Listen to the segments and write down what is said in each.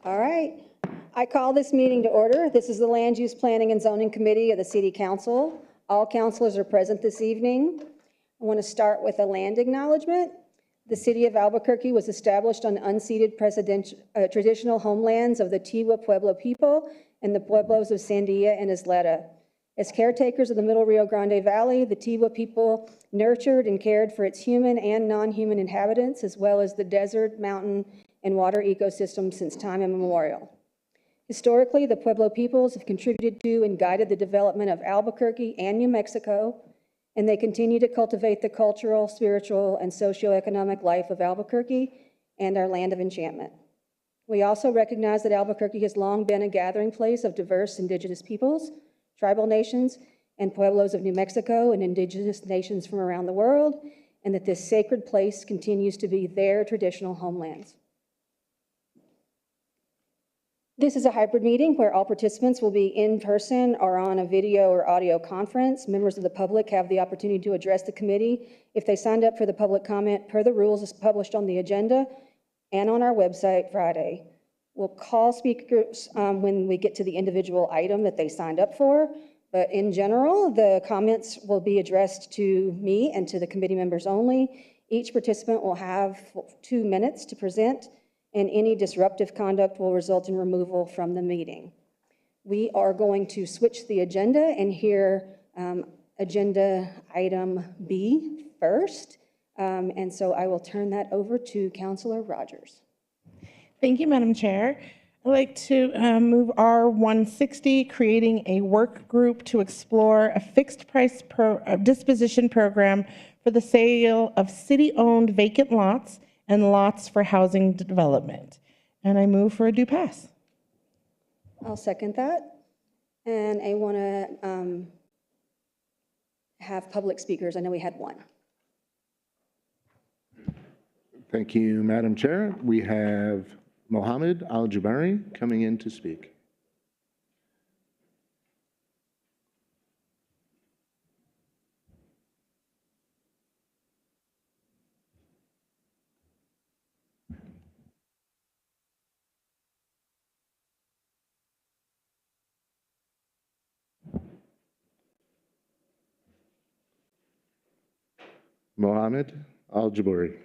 All right. I call this meeting to order. This is the Land Use Planning and Zoning Committee of the City Council. All councilors are present this evening. I want to start with a land acknowledgement. The city of Albuquerque was established on unceded traditional homelands of the Tiwa Pueblo people and the Pueblos of Sandia and Isleta. As caretakers of the Middle Rio Grande Valley, the Tiwa people nurtured and cared for its human and non-human inhabitants, as well as the desert, mountain, and water ecosystem since time immemorial. Historically, the Pueblo peoples have contributed to and guided the development of Albuquerque and New Mexico, and they continue to cultivate the cultural, spiritual, and socioeconomic life of Albuquerque and our land of enchantment. We also recognize that Albuquerque has long been a gathering place of diverse indigenous peoples, tribal nations, and pueblos of New Mexico and indigenous nations from around the world, and that this sacred place continues to be their traditional homelands. This is a hybrid meeting where all participants will be in person or on a video or audio conference. Members of the public have the opportunity to address the committee if they signed up for the public comment per the rules as published on the agenda and on our website Friday. We'll call speakers when we get to the individual item that they signed up for, but in general, the comments will be addressed to me and to the committee members only. Each participant will have 2 minutes to present, and any disruptive conduct will result in removal from the meeting. We are going to switch the agenda and hear agenda item B first. And so I will turn that over to Councilor Rogers. Thank you, Madam Chair. I'd like to move R160, creating a work group to explore a fixed price disposition program for the sale of city-owned vacant lots and lots for housing development. And I move for a due pass. I'll second that. And I want to have public speakers. I know we had one. Thank you, Madam Chair. We have Mohammed Al-Jabari coming in to speak. Mohammed Al-Jabari.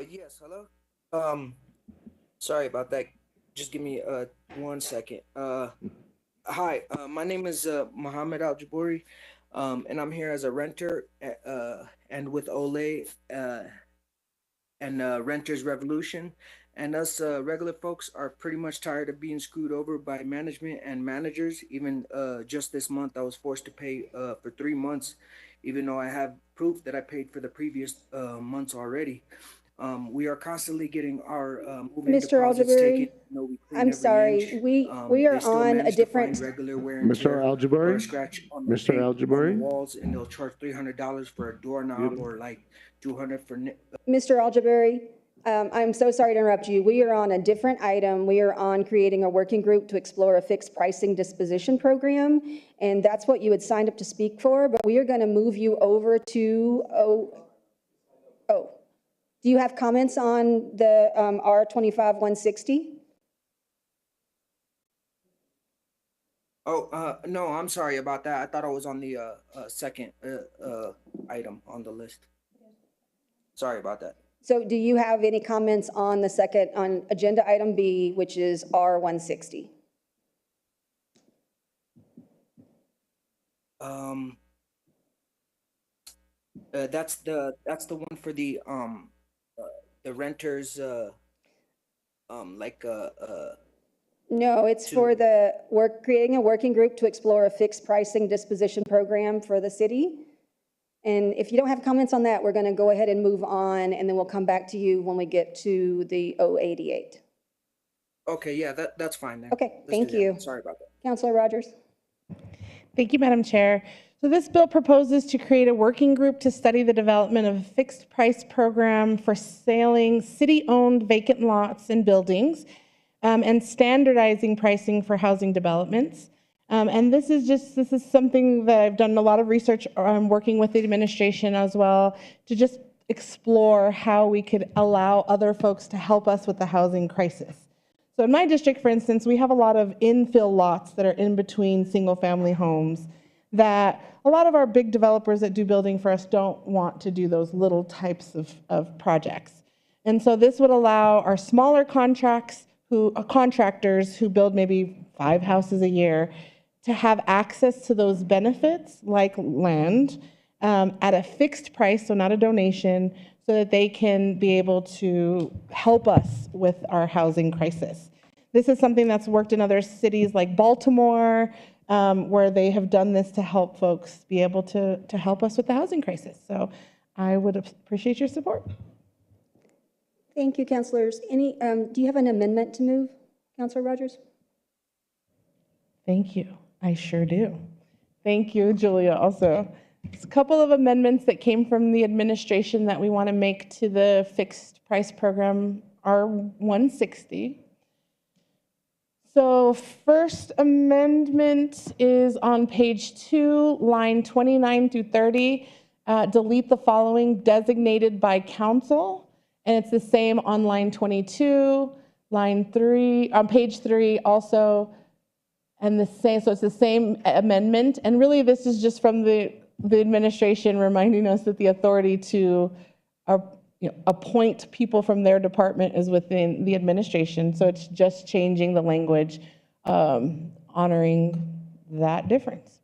Yes, hello. Sorry about that. Just give me 1 second. Hi, my name is Mohammed Al-Jabari, and I'm here as a renter and with Olay and Renters Revolution. And us regular folks are pretty much tired of being screwed over by management and managers. Even just this month, I was forced to pay for 3 months, even though I have proof that I paid for the previous months already. We are constantly getting our Mr. Al-Jabari, I'm sorry. We are on a different. Mr. Al-Jabari, Mr. Al-Jabari, walls, and they'll charge $300 for a doorknob or like $200 for. Mr. Al-Jabari, I'm so sorry to interrupt you. We are on a different item. We are on creating a working group to explore a fixed pricing disposition program, and that's what you had signed up to speak for. But we are going to move you over to Do you have comments on the R25-160? No, I'm sorry about that. I thought I was on the second item on the list. Sorry about that. So do you have any comments on the second, on agenda item B, which is R160? That's the one for the renters No, it's for the creating a working group to explore a fixed pricing disposition program for the city. And if you don't have comments on that, we're going to go ahead and move on, and then we'll come back to you when we get to the 088. Okay, yeah, that's fine then. Okay, thank you. Sorry about that. Councilor Rogers. Thank you, Madam Chair. So this bill proposes to create a working group to study the development of a fixed price program for selling city-owned vacant lots and buildings and standardizing pricing for housing developments. And this is something that I've done a lot of research working with the administration as well to just explore how we could allow other folks to help us with the housing crisis. So in my district, for instance, we have a lot of infill lots that are in between single-family homes that a lot of our big developers that do building for us don't want to do those little types of projects. And so this would allow our smaller contractors who build maybe 5 houses a year to have access to those benefits like land at a fixed price, so not a donation, so that they can be able to help us with our housing crisis. This is something that's worked in other cities like Baltimore, where they have done this to help folks be able to help us with the housing crisis. So I would appreciate your support. Thank you, councilors. Do you have an amendment to move, Councilor Rogers? Thank you. I sure do. Thank you, Julia, also. There's a couple of amendments that came from the administration that we want to make to the fixed price program, R160. So first amendment is on page 2, line 29 through 30. Delete the following, designated by council. And it's the same on line 22, line 3, on page 3 also. And the same, so it's the same amendment. And really this is just from the administration reminding us that the authority to appoint people from their department is within the administration. So it's just changing the language, honoring that difference.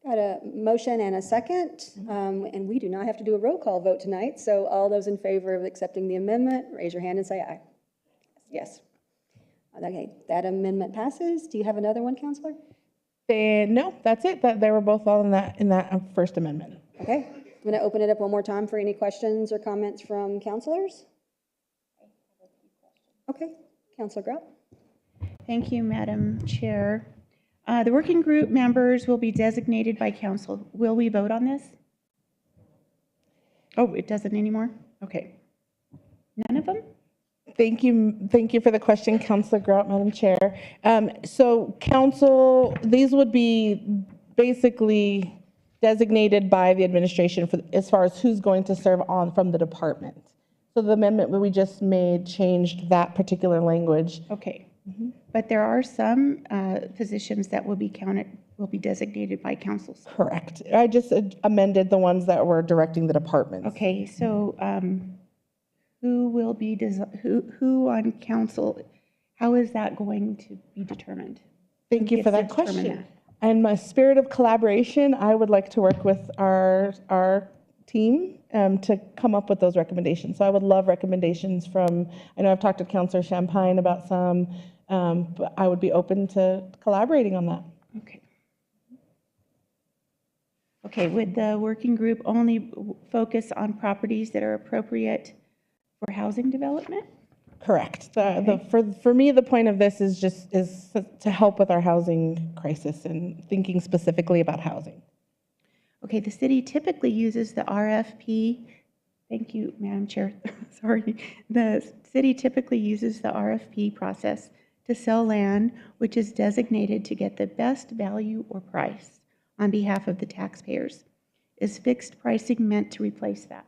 Got a motion and a second, and we do not have to do a roll call vote tonight. So all those in favor of accepting the amendment, raise your hand and say aye. Yes. Okay, that amendment passes. Do you have another one, Counselor? No, that's it. They were both all in that first amendment. Okay, I'm going to open it up one more time for any questions or comments from counselors. Okay, Counselor Grout. Thank you, Madam Chair. The working group members will be designated by council. Will we vote on this? Oh, it doesn't anymore? Okay. None of them? Thank you for the question, Councilor Grout, Madam Chair. So council, these would be basically designated by the administration as far as who's going to serve on from the department. So the amendment that we just made changed that particular language. Okay. But there are some positions that will be designated by council. Correct. I just amended the ones that were directing the departments. Okay, so who will be, who on council, how is that going to be determined? Thank you for that Who gets to determine question. In my spirit of collaboration, I would like to work with our team to come up with those recommendations. So I would love recommendations from, I know I've talked to Councilor Champagne about some, but I would be open to collaborating on that. Okay. Okay, would the working group only focus on properties that are appropriate for housing development? Correct. For me, the point of this is to help with our housing crisis and thinking specifically about housing. Okay, the city typically uses the RFP. Thank you, Madam Chair. Sorry. The city typically uses the RFP process to sell land, which is designated to get the best value or price on behalf of the taxpayers. Is fixed pricing meant to replace that?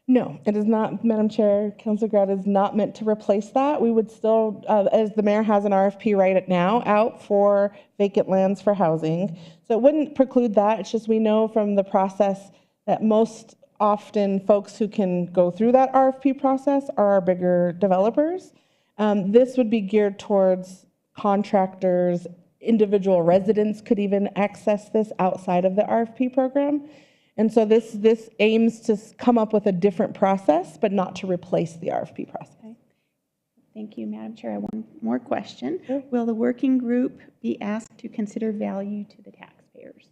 No, it is not, Madam Chair. Councilor Grout is not meant to replace that. We would still, as the mayor has an RFP right now out for vacant lands for housing. So it wouldn't preclude that. It's just we know from the process that most often folks who can go through that RFP process are our bigger developers. This would be geared towards contractors, individual residents could even access this outside of the RFP program. And so this aims to come up with a different process, but not to replace the RFP process. Okay. Thank you, Madam Chair. I have one more question. Sure. Will the working group be asked to consider value to the taxpayers?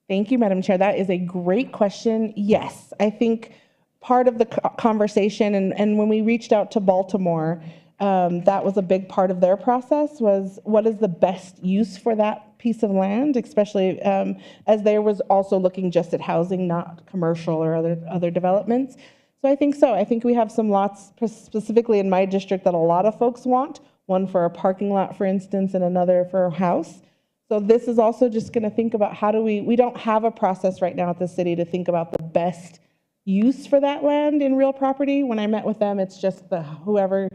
Thank you, Madam Chair. That is a great question. Yes, I think part of the conversation, and when we reached out to Baltimore, that was a big part of their process, was what is the best use for that piece of land, especially as they was also looking just at housing, not commercial or other developments. So I think we have some lots specifically in my district that a lot of folks want. one for a parking lot, for instance, and another for a house. So this is also just going to think about how do we don't have a process right now at the city to think about the best use for that land in real property. When I met with them, it's just whoever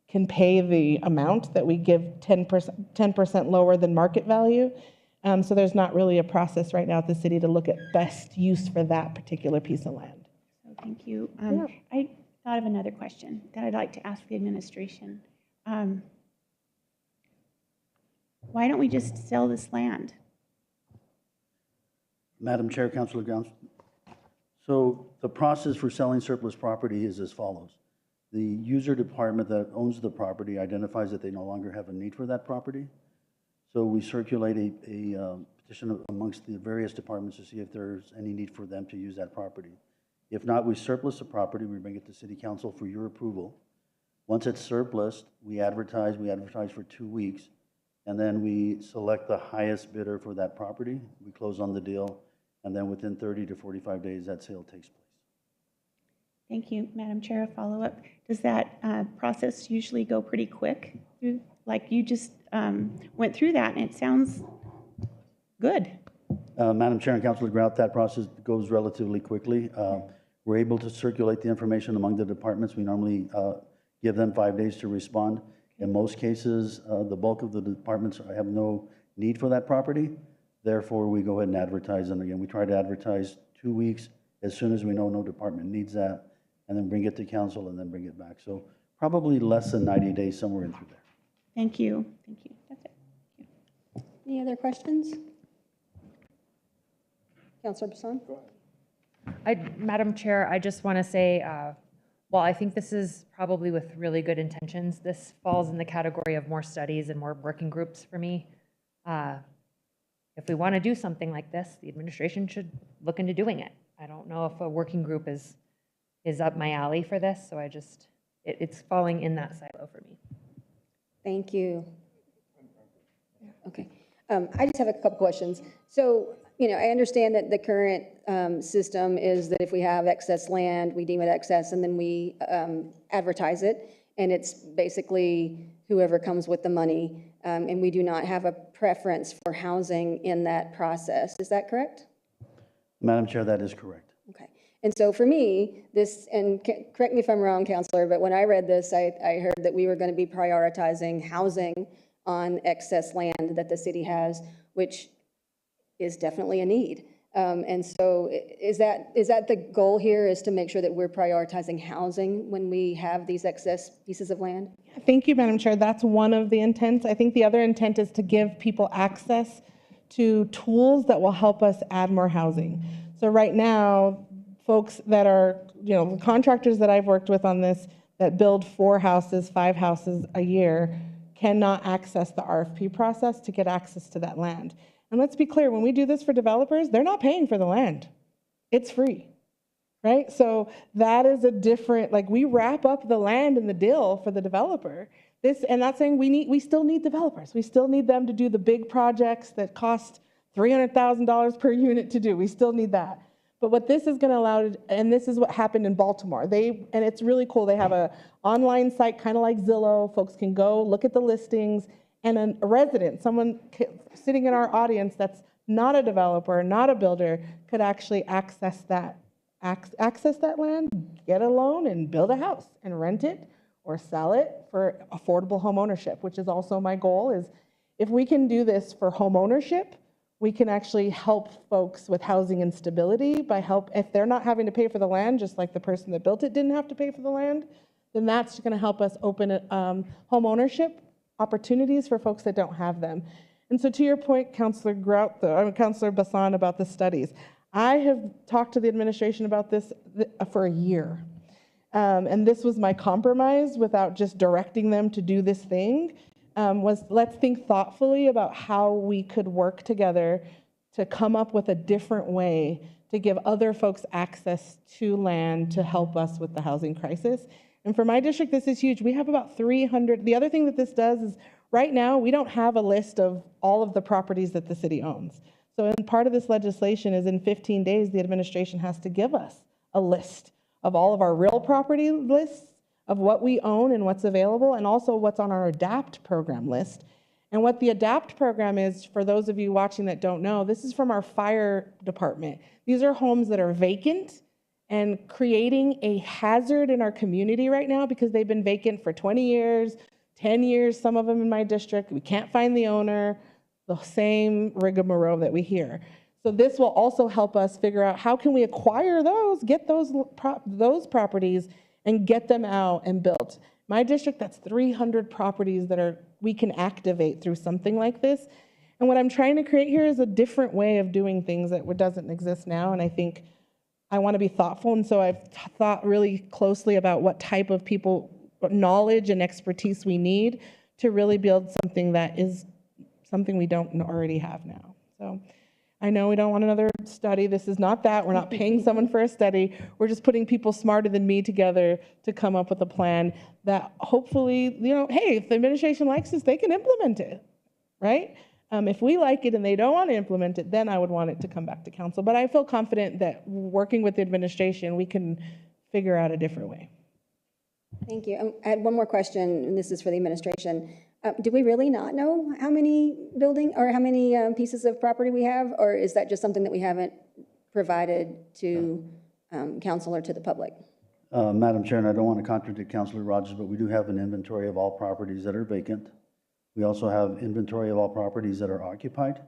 can pay the amount that we give 10% lower than market value. So there's not really a process right now at the city to look at best use for that particular piece of land. So thank you. I thought of another question that I'd like to ask the administration. Why don't we just sell this land? Madam Chair, Councilor Gowns. So the process for selling surplus property is as follows. The user department that owns the property identifies that they no longer have a need for that property. So we circulate a petition amongst the various departments to see if there's any need for them to use that property. If not, we surplus the property, we bring it to City Council for your approval. Once it's surplused, we advertise for 2 weeks, and then we select the highest bidder for that property. We close on the deal, and then within 30 to 45 days, that sale takes place. Thank you, Madam Chair. A follow-up. Does that process usually go pretty quick? Like you just went through that, and it sounds good. Madam Chair and Councilor Grout, that process goes relatively quickly. We're able to circulate the information among the departments. We normally give them 5 days to respond. In most cases, the bulk of the departments have no need for that property. Therefore, we go ahead and advertise. And again, we try to advertise 2 weeks as soon as we know no department needs that, and then bring it to council and then bring it back. So probably less than 90 days, somewhere in through there. Thank you. Thank you. That's it. Thank you. Any other questions? Councilor Bassan? Madam Chair, I just want to say, well, I think this is probably with really good intentions. This falls in the category of more studies and more working groups for me. If we want to do something like this, the administration should look into doing it. I don't know if a working group is up my alley for this, so it's falling in that silo for me. Thank you. Okay. I just have a couple questions. So, I understand that the current system is that if we have excess land, we deem it excess, and then we advertise it, and it's basically whoever comes with the money, and we do not have a preference for housing in that process. Is that correct? Madam Chair, that is correct. Okay. And so for me, and correct me if I'm wrong, Counselor, but when I read this, I heard that we were going to be prioritizing housing on excess land that the city has, which is definitely a need. And so is that the goal here, is to make sure that we're prioritizing housing when we have these excess pieces of land? Thank you, Madam Chair. That's one of the intents. I think the other intent is to give people access to tools that will help us add more housing. So right now, folks that are, the contractors that I've worked with on this that build 4 houses, 5 houses a year cannot access the RFP process to get access to that land. And let's be clear, when we do this for developers, they're not paying for the land. It's free, right? So that is a different, we wrap up the land in the deal for the developer. And that's saying we still need developers. We still need them to do the big projects that cost $300,000 per unit to do. We still need that. But what this is going to allow, and this is what happened in Baltimore. And it's really cool. They have an online site, kind of like Zillow. Folks can go look at the listings, and a resident, someone sitting in our audience that's not a developer, not a builder, could actually access that land, get a loan, and build a house and rent it or sell it for affordable home ownership, which is also my goal. Is if we can do this for home ownership, we can actually help folks with housing instability if they're not having to pay for the land, just like the person that built it didn't have to pay for the land, then that's going to help us open home ownership opportunities for folks that don't have them. And so to your point, Councilor Bassan, about the studies, I have talked to the administration about this for a year. And this was my compromise, without just directing them to do this thing, was let's think thoughtfully about how we could work together to come up with a different way to give other folks access to land to help us with the housing crisis. And for my district, this is huge. We have about 300. The other thing that this does is right now, we don't have a list of all of the properties that the city owns. So part of this legislation is in 15 days, the administration has to give us a list of all of our real property lists, of what we own and what's available, and also what's on our ADAPT program list. And what the ADAPT program is, for those of you watching that don't know, this is from our fire department. These are homes that are vacant and creating a hazard in our community right now because they've been vacant for 20 years, 10 years, some of them in my district. We can't find the owner, the same rigmarole that we hear. So this will also help us figure out how can we acquire those, get those properties and get them out and built. My district, that's 300 properties that we can activate through something like this. And what I'm trying to create here is a different way of doing things that doesn't exist now. And I think I want to be thoughtful. And so I've thought really closely about what type of people, what knowledge and expertise we need to really build something that is something we don't already have now. So I know we don't want another study. This is not that. We're not paying someone for a study. We're just putting people smarter than me together to come up with a plan that hopefully, hey, if the administration likes this, they can implement it, right? If we like it and they don't want to implement it, then I would want it to come back to council. But I feel confident that working with the administration, we can figure out a different way. Thank you. I had one more question, and this is for the administration. Do we really not know how many pieces of property we have, or is that just something that we haven't provided to council or to the public? Madam Chair, and I don't want to contradict Councilor Rogers, but we do have an inventory of all properties that are vacant. We also have inventory of all properties that are occupied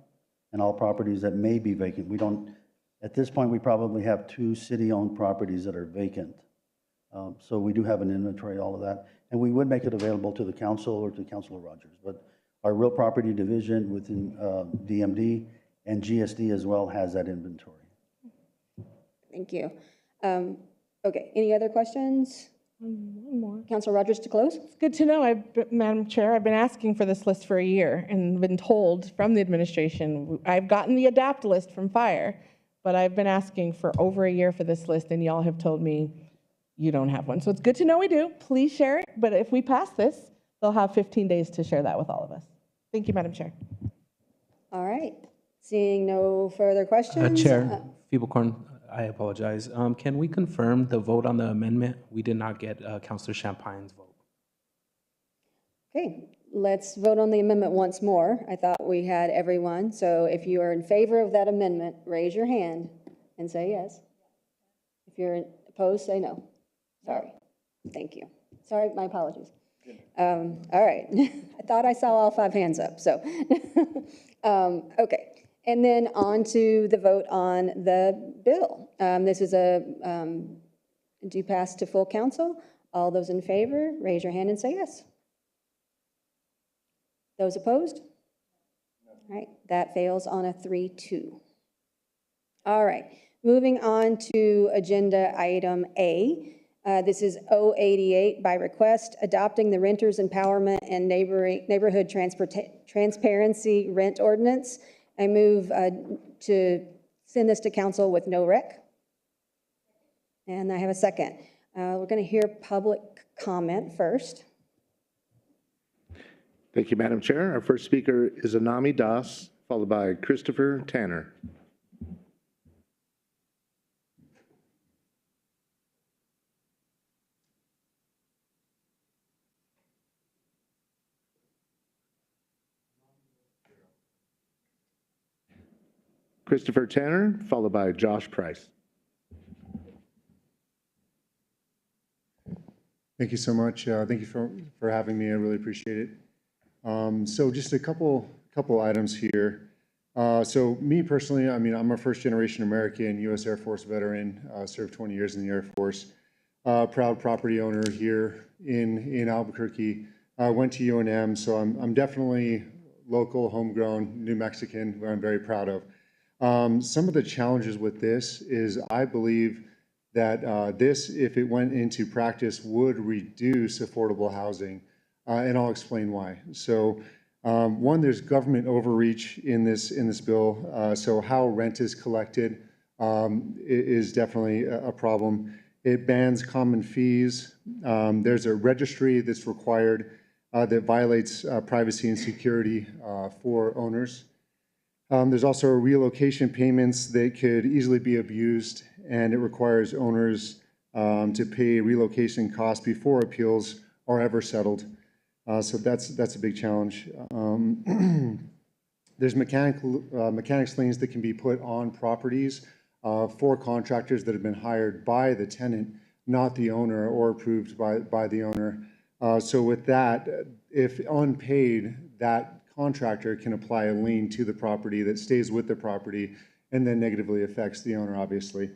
and all properties that may be vacant. We don't, at this point, we probably have 2 city-owned properties that are vacant. So we do have an inventory of all of that. And we would make it available to the council or to Councilor Rogers. But our real property division within DMD and GSD as well has that inventory. Thank you. Okay, any other questions? One more. Councilor Rogers to close? It's good to know, Madam Chair, I've been asking for this list for a year and been told from the administration, I've gotten the ADAPT list from fire, but I've been asking for over a year for this list and y'all have told me you don't have one. So it's good to know we do. Please share it. But if we pass this, they'll have 15 days to share that with all of us. Thank you, Madam Chair. All right. Seeing no further questions? Chair, Feeblecorn, I apologize. Can we confirm the vote on the amendment? We did not get Councilor Champagne's vote. Okay, let's vote on the amendment once more. I thought we had everyone. So if you are in favor of that amendment, raise your hand and say yes. If you're opposed, say no. Sorry. Thank you. Sorry, my apologies. All right. I thought I saw all 5 hands up, so. Okay. And then on to the vote on the bill. This is do pass to full council. All those in favor, raise your hand and say yes. Those opposed? All right, that fails on a 3-2. All right, moving on to agenda item A. This is 088 by request, adopting the Renters Empowerment and Neighborhood Transparency Rent Ordinance. I move to send this to council with no rec. And I have a second. We're going to hear public comment first. Thank you, Madam Chair. Our first speaker is Anami Das, followed by Christopher Tanner. Christopher Tanner, followed by Josh Price. Thank you so much. Thank you for having me. I really appreciate it. So just a couple items here. So me personally, I mean, I'm a first-generation American, U.S. Air Force veteran, served 20 years in the Air Force. Proud property owner here in Albuquerque. Went to UNM, so I'm definitely local, homegrown, New Mexican, where I'm very proud of. Some of the challenges with this is I believe that this, if it went into practice, would reduce affordable housing, and I'll explain why. So one, there's government overreach in this bill, so how rent is collected is definitely a problem. It bans common fees. There's a registry that's required that violates privacy and security for owners. There's also relocation payments that could easily be abused, and it requires owners to pay relocation costs before appeals are ever settled. So that's a big challenge. There's mechanics liens that can be put on properties for contractors that have been hired by the tenant, not the owner, or approved by the owner. So with that, if unpaid, that contractor can apply a lien to the property that stays with the property and then negatively affects the owner, obviously.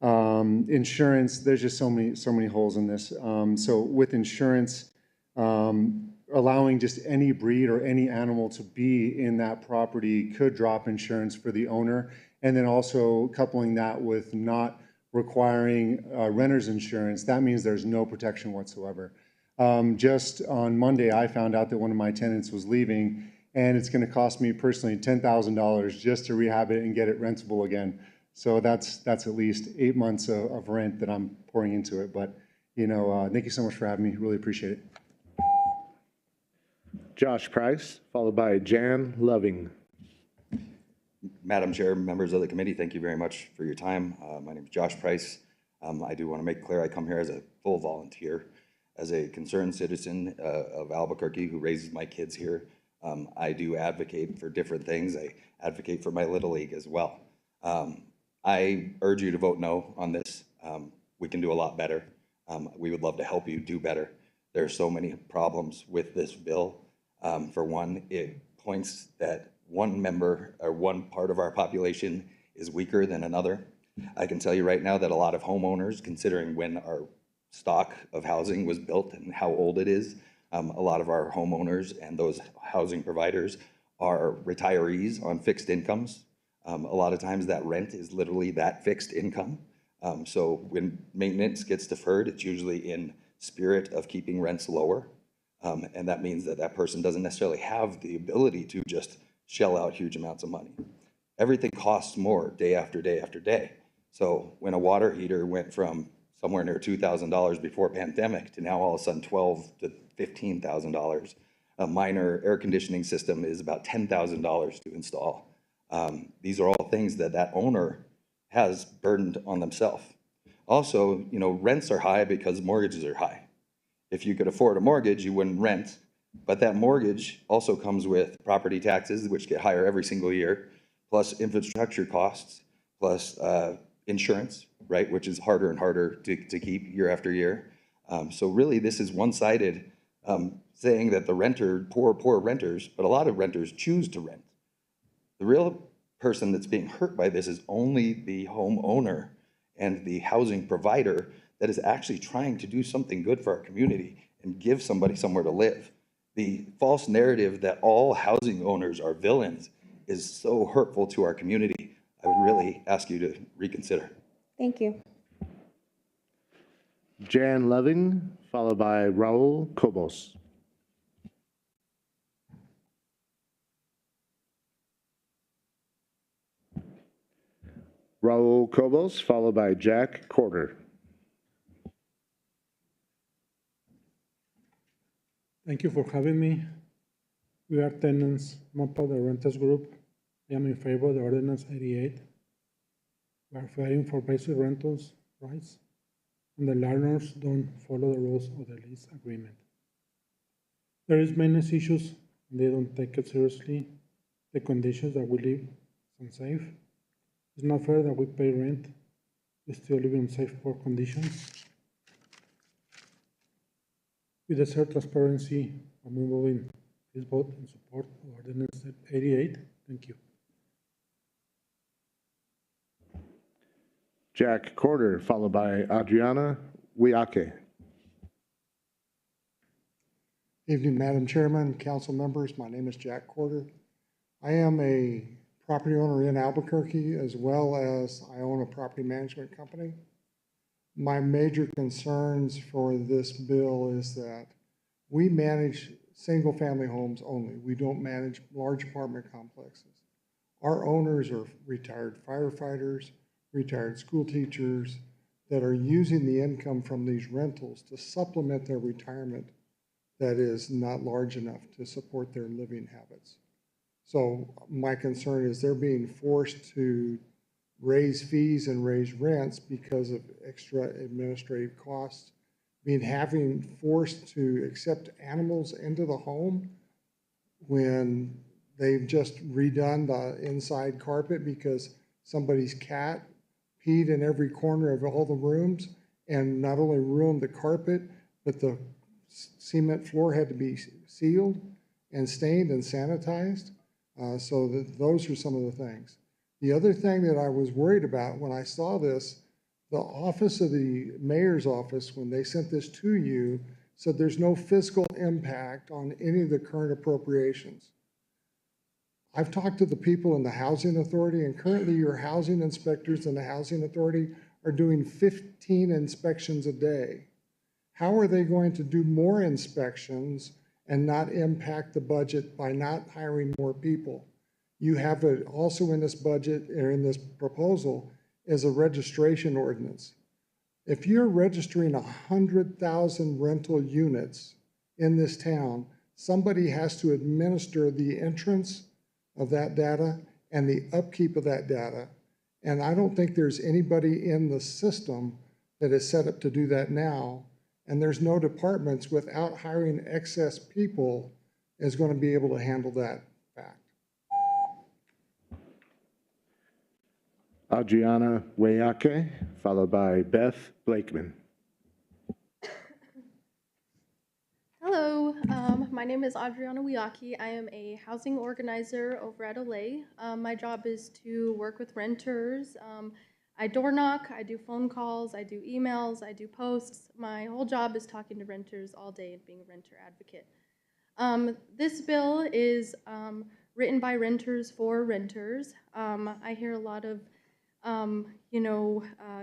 Insurance, there's just so many holes in this. So with insurance, allowing just any breed or any animal to be in that property could drop insurance for the owner. And then also coupling that with not requiring renter's insurance, that means there's no protection whatsoever. Just on Monday, I found out that one of my tenants was leaving, and it's going to cost me personally $10,000 just to rehab it and get it rentable again. So that's at least 8 months of rent that I'm pouring into it. But, thank you so much for having me. Really appreciate it. Josh Price, followed by Jan Loving. Madam Chair, members of the committee, thank you very much for your time. My name is Josh Price. I do want to make clear I come here as a full volunteer, as a concerned citizen of Albuquerque who raises my kids here. I do advocate for different things. I advocate for my Little League as well. I urge you to vote no on this. We can do a lot better. We would love to help you do better. There are so many problems with this bill. For one, it points that one member or one part of our population is weaker than another. I can tell you right now that a lot of homeowners, considering when our stock of housing was built and how old it is, a lot of our homeowners and those housing providers are retirees on fixed incomes. A lot of times that rent is literally that fixed income. So when maintenance gets deferred, it's usually in spirit of keeping rents lower. And that means that that person doesn't necessarily have the ability to just shell out huge amounts of money. Everything costs more day after day after day. So when a water heater went from somewhere near $2,000 before pandemic to now all of a sudden $12,000 to $15,000, a minor air conditioning system is about $10,000 to install. These are all things that that owner has burdened on themselves. Also, rents are high because mortgages are high. If you could afford a mortgage, you wouldn't rent. But that mortgage also comes with property taxes, which get higher every single year, plus infrastructure costs, plus insurance, right, which is harder and harder to keep year after year. So really, this is one-sided, saying that the renter, poor renters, but a lot of renters choose to rent. The real person that's being hurt by this is only the homeowner and the housing provider that is actually trying to do something good for our community and give somebody somewhere to live. The false narrative that all housing owners are villains is so hurtful to our community. I would really ask you to reconsider. Thank you. Jan Loving, followed by Raul Cobos. Raul Cobos, followed by Jack Corder. Thank you for having me. We are tenants, MOPA, the renters group. I am in favor of the ordinance 88. We are fighting for basic rentals rights, and the landlords don't follow the rules of the lease agreement. There is many issues, and they don't take it seriously. The conditions that we live is unsafe. It's not fair that we pay rent. We still live in safe, poor conditions. We deserve transparency. I'm moving this vote in support of ordinance 88. Thank you. Jack Corder, followed by Adriana Wiake. Evening, Madam Chairman, council members. My name is Jack Corder. I am a property owner in Albuquerque, as well as I own a property management company. My major concerns for this bill is that we manage single-family homes only. We don't manage large apartment complexes. Our owners are retired firefighters, retired school teachers that are using the income from these rentals to supplement their retirement that is not large enough to support their living habits. So my concern is they're being forced to raise fees and raise rents because of extra administrative costs. Having forced to accept animals into the home when they've just redone the inside carpet because somebody's cat peed in every corner of all the rooms and not only ruined the carpet, but the cement floor had to be sealed and stained and sanitized. Those are some of the things. The other thing that I was worried about when I saw this, the office of the mayor's office, when they sent this to you, said there's no fiscal impact on any of the current appropriations. I've talked to the people in the housing authority, and currently your housing inspectors in the housing authority are doing 15 inspections a day. How are they going to do more inspections and not impact the budget by not hiring more people? You have it also in this budget, or in this proposal, is a registration ordinance. If you're registering 100,000 rental units in this town, somebody has to administer the entrance of that data and the upkeep of that data. And I don't think there's anybody in the system that is set up to do that now. And there's no departments without hiring excess people is going to be able to handle that fact. Adriana Wayake, followed by Beth Blakeman. Hello, my name is Adriana Wiaki. I am a housing organizer over at Olay. My job is to work with renters. I door knock, I do phone calls, I do emails, I do posts. My whole job is talking to renters all day and being a renter advocate. This bill is written by renters for renters. I hear a lot of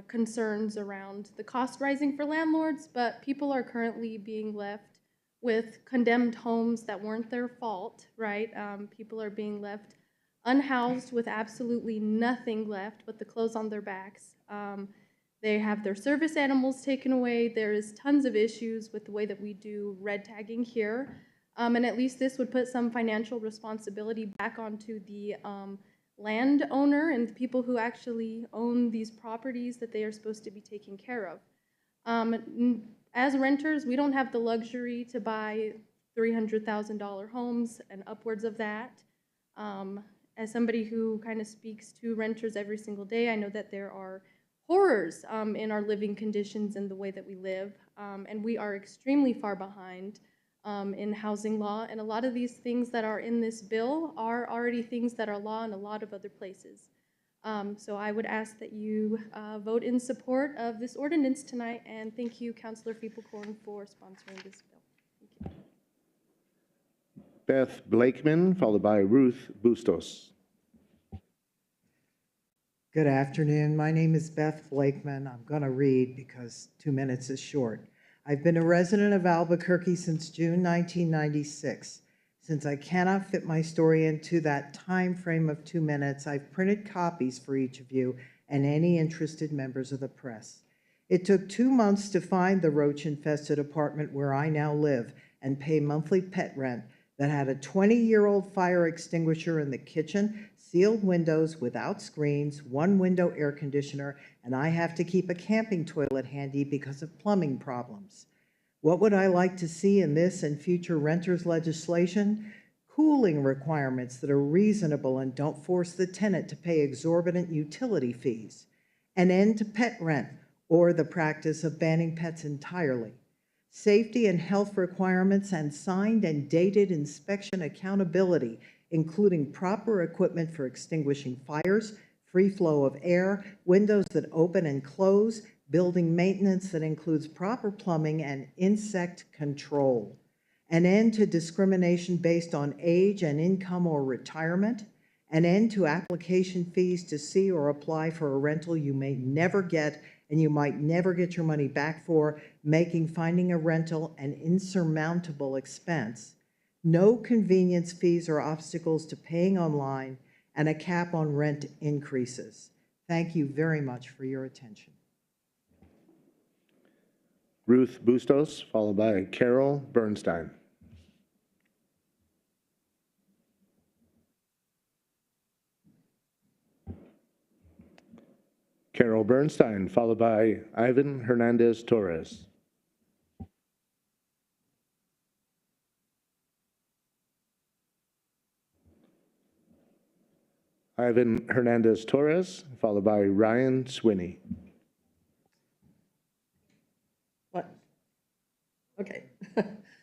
concerns around the cost rising for landlords, but people are currently being left with condemned homes that weren't their fault, right? People are being left unhoused with absolutely nothing left but the clothes on their backs. They have their service animals taken away. There is tons of issues with the way that we do red tagging here. And at least this would put some financial responsibility back onto the landowner and the people who actually own these properties that they are supposed to be taking care of. As renters, we don't have the luxury to buy $300,000 homes and upwards of that. As somebody who kind of speaks to renters every single day, I know that there are horrors in our living conditions and the way that we live, and we are extremely far behind in housing law, and a lot of these things that are in this bill are already things that are law in a lot of other places. So I would ask that you vote in support of this ordinance tonight, and thank you, Councilor Feeple-Corn, for sponsoring this bill. Thank you. Beth Blakeman, followed by Ruth Bustos. Good afternoon. My name is Beth Blakeman. I'm going to read because 2 minutes is short. I've been a resident of Albuquerque since June 1996. Since I cannot fit my story into that time frame of 2 minutes, I've printed copies for each of you and any interested members of the press. It took 2 months to find the roach-infested apartment where I now live and pay monthly pet rent that had a 20-year-old fire extinguisher in the kitchen, sealed windows without screens, one-window air conditioner, and I have to keep a camping toilet handy because of plumbing problems. What would I like to see in this and future renters legislation? Cooling requirements that are reasonable and don't force the tenant to pay exorbitant utility fees. An end to pet rent or the practice of banning pets entirely. Safety and health requirements and signed and dated inspection accountability, including proper equipment for extinguishing fires, free flow of air, windows that open and close, building maintenance that includes proper plumbing and insect control. An end to discrimination based on age and income or retirement. An end to application fees to see or apply for a rental you may never get and you might never get your money back for, making finding a rental an insurmountable expense. No convenience fees or obstacles to paying online, and a cap on rent increases. Thank you very much for your attention. Ruth Bustos, followed by Carol Bernstein. Carol Bernstein, followed by Ivan Hernandez Torres. Ivan Hernandez Torres, followed by Ryan Swinney. What? Okay.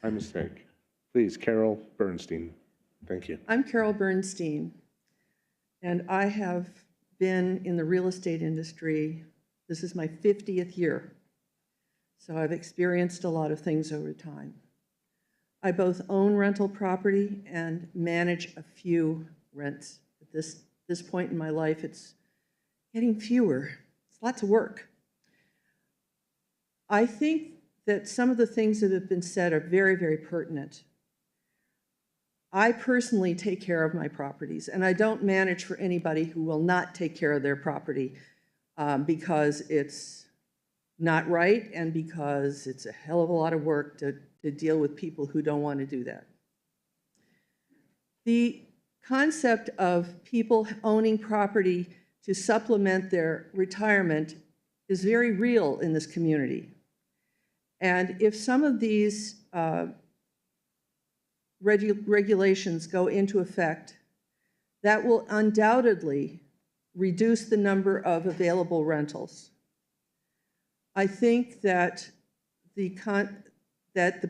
My mistake. Please, Carol Bernstein. Thank you. I'm Carol Bernstein, and I have been in the real estate industry. This is my 50th year, so I've experienced a lot of things over time. I both own rental property and manage a few rents. At this point in my life, it's getting fewer. It's lots of work. I think that some of the things that have been said are very, very pertinent. I personally take care of my properties, and I don't manage for anybody who will not take care of their property because it's not right and because it's a hell of a lot of work to deal with people who don't want to do that. The concept of people owning property to supplement their retirement is very real in this community. And if some of these regulations go into effect, that will undoubtedly reduce the number of available rentals. I think that the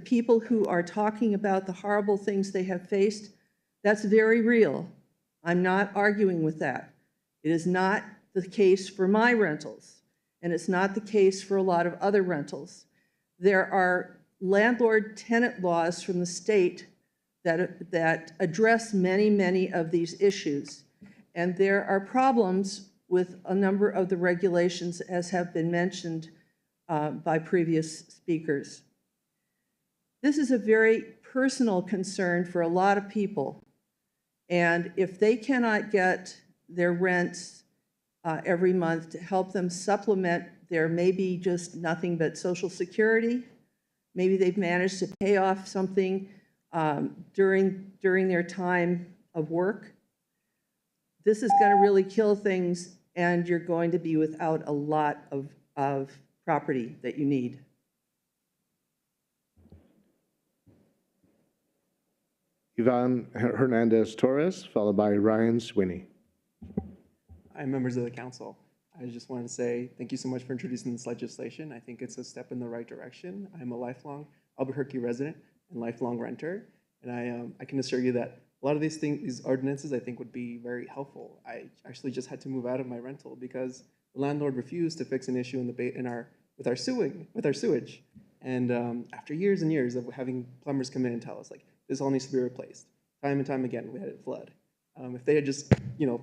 people who are talking about the horrible things they have faced, that's very real. I'm not arguing with that. It is not the case for my rentals, and it's not the case for a lot of other rentals. There are landlord-tenant laws from the state that address many, many of these issues. And there are problems with a number of the regulations, as have been mentioned by previous speakers. This is a very personal concern for a lot of people. And if they cannot get their rents every month to help them supplement their maybe just nothing but Social Security, maybe they've managed to pay off something during their time of work, this is going to really kill things, and you're going to be without a lot of property that you need. Ivan Hernandez Torres, followed by Ryan Swinney. Hi, members of the council. I just wanted to say thank you so much for introducing this legislation. I think it's a step in the right direction. I'm a lifelong Albuquerque resident and lifelong renter, and I can assure you that a lot of these ordinances I think would be very helpful. I actually just had to move out of my rental because the landlord refused to fix an issue with our sewage. And after years and years of having plumbers come in and tell us, like, this all needs to be replaced, time and time again, we had it flood. If they had just,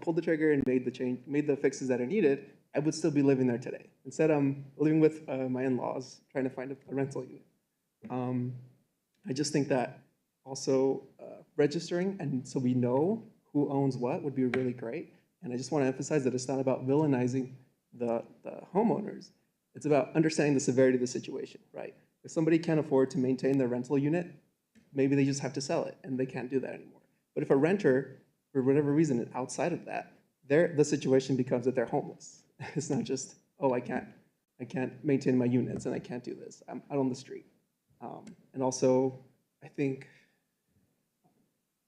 pulled the trigger and made the fixes that are needed, I would still be living there today. Instead, I'm living with my in-laws, trying to find a rental unit. I just think that also registering, and so we know who owns what, would be really great. And I just want to emphasize that it's not about villainizing the homeowners. It's about understanding the severity of the situation, right? If somebody can't afford to maintain their rental unit, maybe they just have to sell it, and they can't do that anymore. But if a renter, for whatever reason, is outside of that, the situation becomes that they're homeless. It's not just, oh, I can't maintain my units and I can't do this. I'm out on the street. And also, I think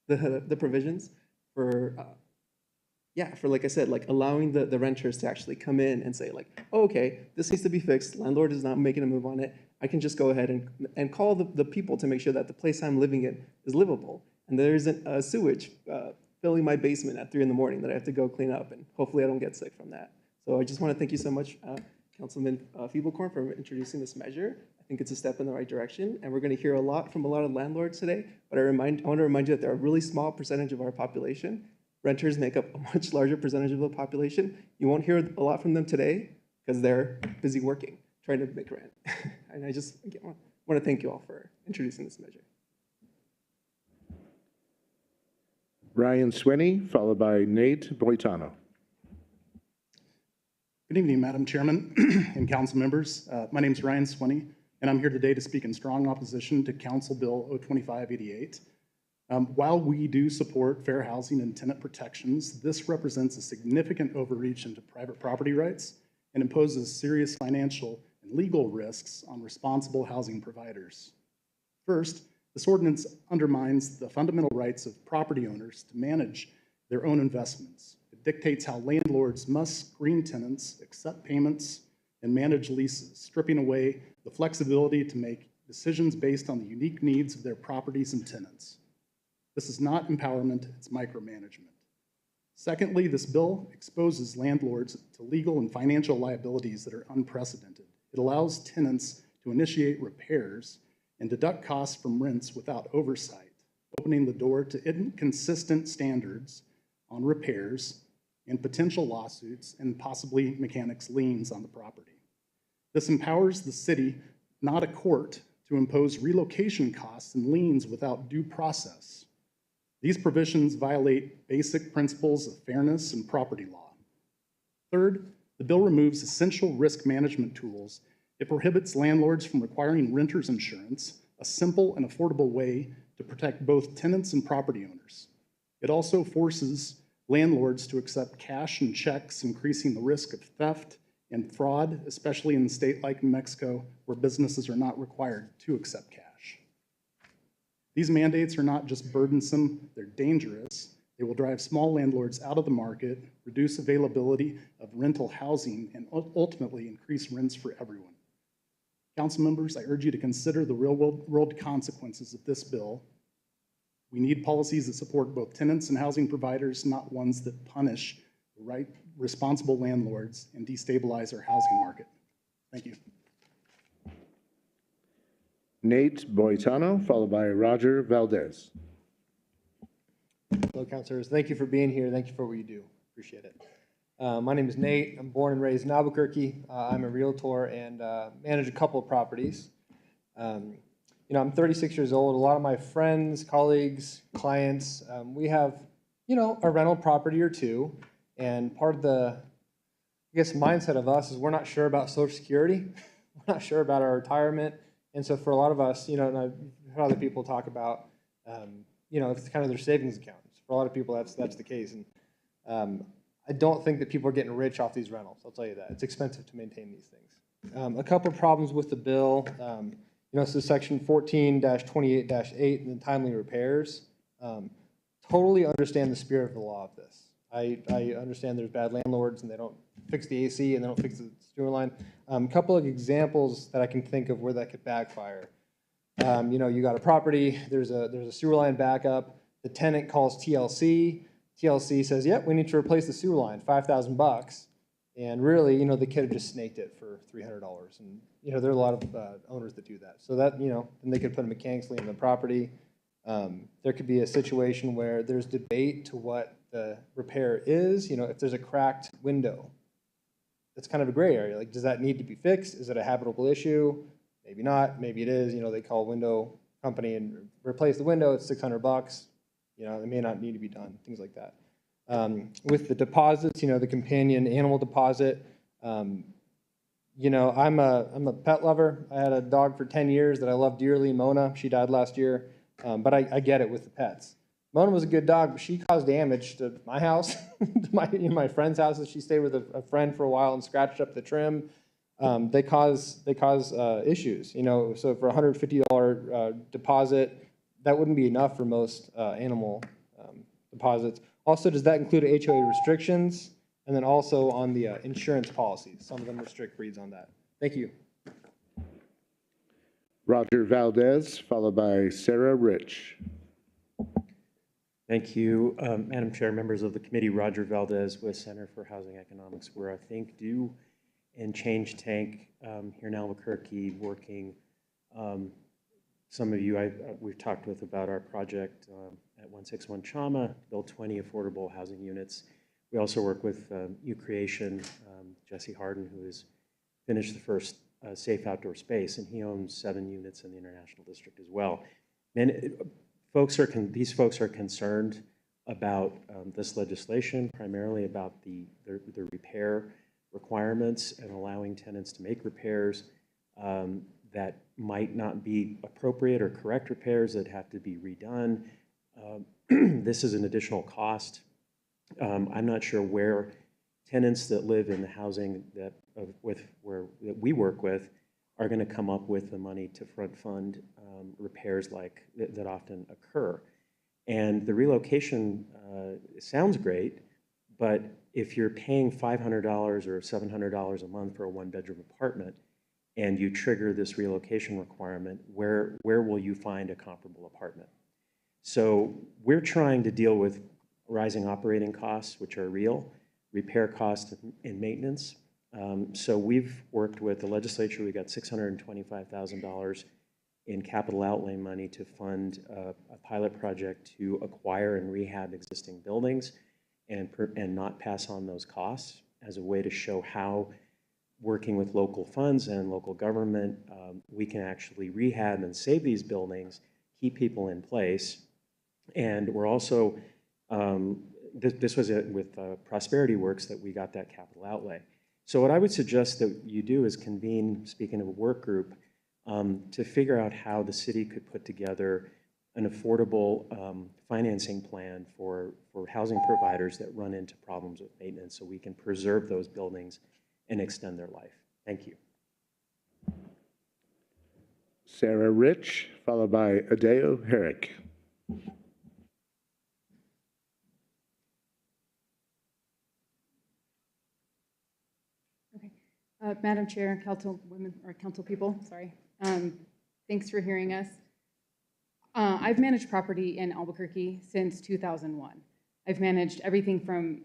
the provisions for like I said, like allowing the renters to actually come in and say, like, oh, okay, this needs to be fixed. Landlord is not making a move on it. I can just go ahead and call the people to make sure that the place I'm living in is livable. And there isn't a sewage filling my basement at 3 in the morning that I have to go clean up, and hopefully I don't get sick from that. So I just want to thank you so much, Councilman Fiebelkorn, for introducing this measure. I think it's a step in the right direction, and we're going to hear a lot from a lot of landlords today, but I want to remind you that they're a really small percentage of our population. Renters make up a much larger percentage of the population. You won't hear a lot from them today because they're busy working, trying to make rent. And I just want to thank you all for introducing this measure. Ryan Swinney, followed by Nate Boitano. Good evening, Madam Chairman and council members. My name is Ryan Swinney, and I'm here today to speak in strong opposition to Council Bill 02588. While we do support fair housing and tenant protections, this represents a significant overreach into private property rights and imposes serious financial and legal risks on responsible housing providers. First, this ordinance undermines the fundamental rights of property owners to manage their own investments. It dictates how landlords must screen tenants, accept payments, and manage leases, stripping away the flexibility to make decisions based on the unique needs of their properties and tenants. This is not empowerment, it's micromanagement. Secondly, this bill exposes landlords to legal and financial liabilities that are unprecedented. It allows tenants to initiate repairs and deduct costs from rents without oversight, opening the door to inconsistent standards on repairs and potential lawsuits and possibly mechanics liens on the property. This empowers the city, not a court, to impose relocation costs and liens without due process. These provisions violate basic principles of fairness and property law. Third, the bill removes essential risk management tools. It prohibits landlords from requiring renters insurance, a simple and affordable way to protect both tenants and property owners. It also forces landlords to accept cash and checks, increasing the risk of theft and fraud, especially in a state like New Mexico, where businesses are not required to accept cash. These mandates are not just burdensome, they're dangerous. They will drive small landlords out of the market, reduce availability of rental housing, and ultimately increase rents for everyone. Council members, I urge you to consider the real-world consequences of this bill. We need policies that support both tenants and housing providers, not ones that punish the responsible landlords and destabilize our housing market. Thank you. Nate Boitano, followed by Roger Valdez. Hello, councilors. Thank you for being here. Thank you for what you do. Appreciate it. My name is Nate. I'm born and raised in Albuquerque. I'm a realtor and manage a couple of properties. You know, I'm 36 years old. A lot of my friends, colleagues, clients, we have, you know, a rental property or two. And part of the, I guess, mindset of us is we're not sure about Social Security. We're not sure about our retirement. And so for a lot of us, you know, and I've heard other people talk about, you know, it's kind of their savings accounts. For a lot of people, that's the case. And I don't think that people are getting rich off these rentals. I'll tell you that. It's expensive to maintain these things. A couple of problems with the bill. You know, so section 14-28-8 and the timely repairs. Totally understand the spirit of the law of this. I understand there's bad landlords and they don't fix the AC and they don't fix the sewer line. A couple of examples that I can think of where that could backfire. You know, you got a property, there's a sewer line backup. The tenant calls TLC. TLC says, yep, we need to replace the sewer line, $5,000. And really, you know, the kid just snaked it for $300. And, you know, there are a lot of owners that do that. So that, you know, then they could put a mechanics lien on the property. There could be a situation where there's debate to what the repair is. You know, if there's a cracked window, that's kind of a gray area. Like, does that need to be fixed? Is it a habitable issue? Maybe not. Maybe it is. You know, they call a window company and replace the window. It's $600. You know, it may not need to be done. Things like that. With the deposits, you know, the companion animal deposit. You know, I'm a pet lover. I had a dog for 10 years that I loved dearly, Mona. She died last year. But I get it with the pets. Mona was a good dog, but she caused damage to my house, to my friend's houses. She stayed with a friend for a while and scratched up the trim. They cause issues, you know. So for a $150 deposit, that wouldn't be enough for most animal deposits. Also, does that include HOA restrictions? And then also on the insurance policies, some of them restrict breeds on that. Thank you. Roger Valdez, followed by Sarah Rich. Thank you, Madam Chair, members of the committee. Roger Valdez with Center for Housing Economics. We're, I think, due and change tank here in Albuquerque, working. Some of you we've talked with about our project at 161 Chama, build 20 affordable housing units. We also work with UCreation, Jesse Harden, who has finished the first safe outdoor space, and he owns 7 units in the International District as well. And these folks are concerned about this legislation, primarily about the repair requirements and allowing tenants to make repairs that might not be appropriate or correct repairs that have to be redone. This is an additional cost. I'm not sure where tenants that live in the housing that we work with are going to come up with the money to front fund repairs like that often occur. And the relocation sounds great, but if you're paying $500 or $700 a month for a one-bedroom apartment and you trigger this relocation requirement, where will you find a comparable apartment? So we're trying to deal with rising operating costs, which are real, repair costs and maintenance. So we've worked with the legislature. We got $625,000 in capital outlay money to fund a pilot project to acquire and rehab existing buildings and not pass on those costs as a way to show how, working with local funds and local government, we can actually rehab and save these buildings, keep people in place. And we're also, this was with Prosperity Works that we got that capital outlay. So what I would suggest that you do is convene, speaking of a work group, to figure out how the city could put together an affordable financing plan for housing providers that run into problems with maintenance so we can preserve those buildings and extend their life. Thank you. Sarah Rich, followed by Adeo Herrick. Madam Chair, councilwomen, or council people, sorry. Thanks for hearing us. I've managed property in Albuquerque since 2001. I've managed everything from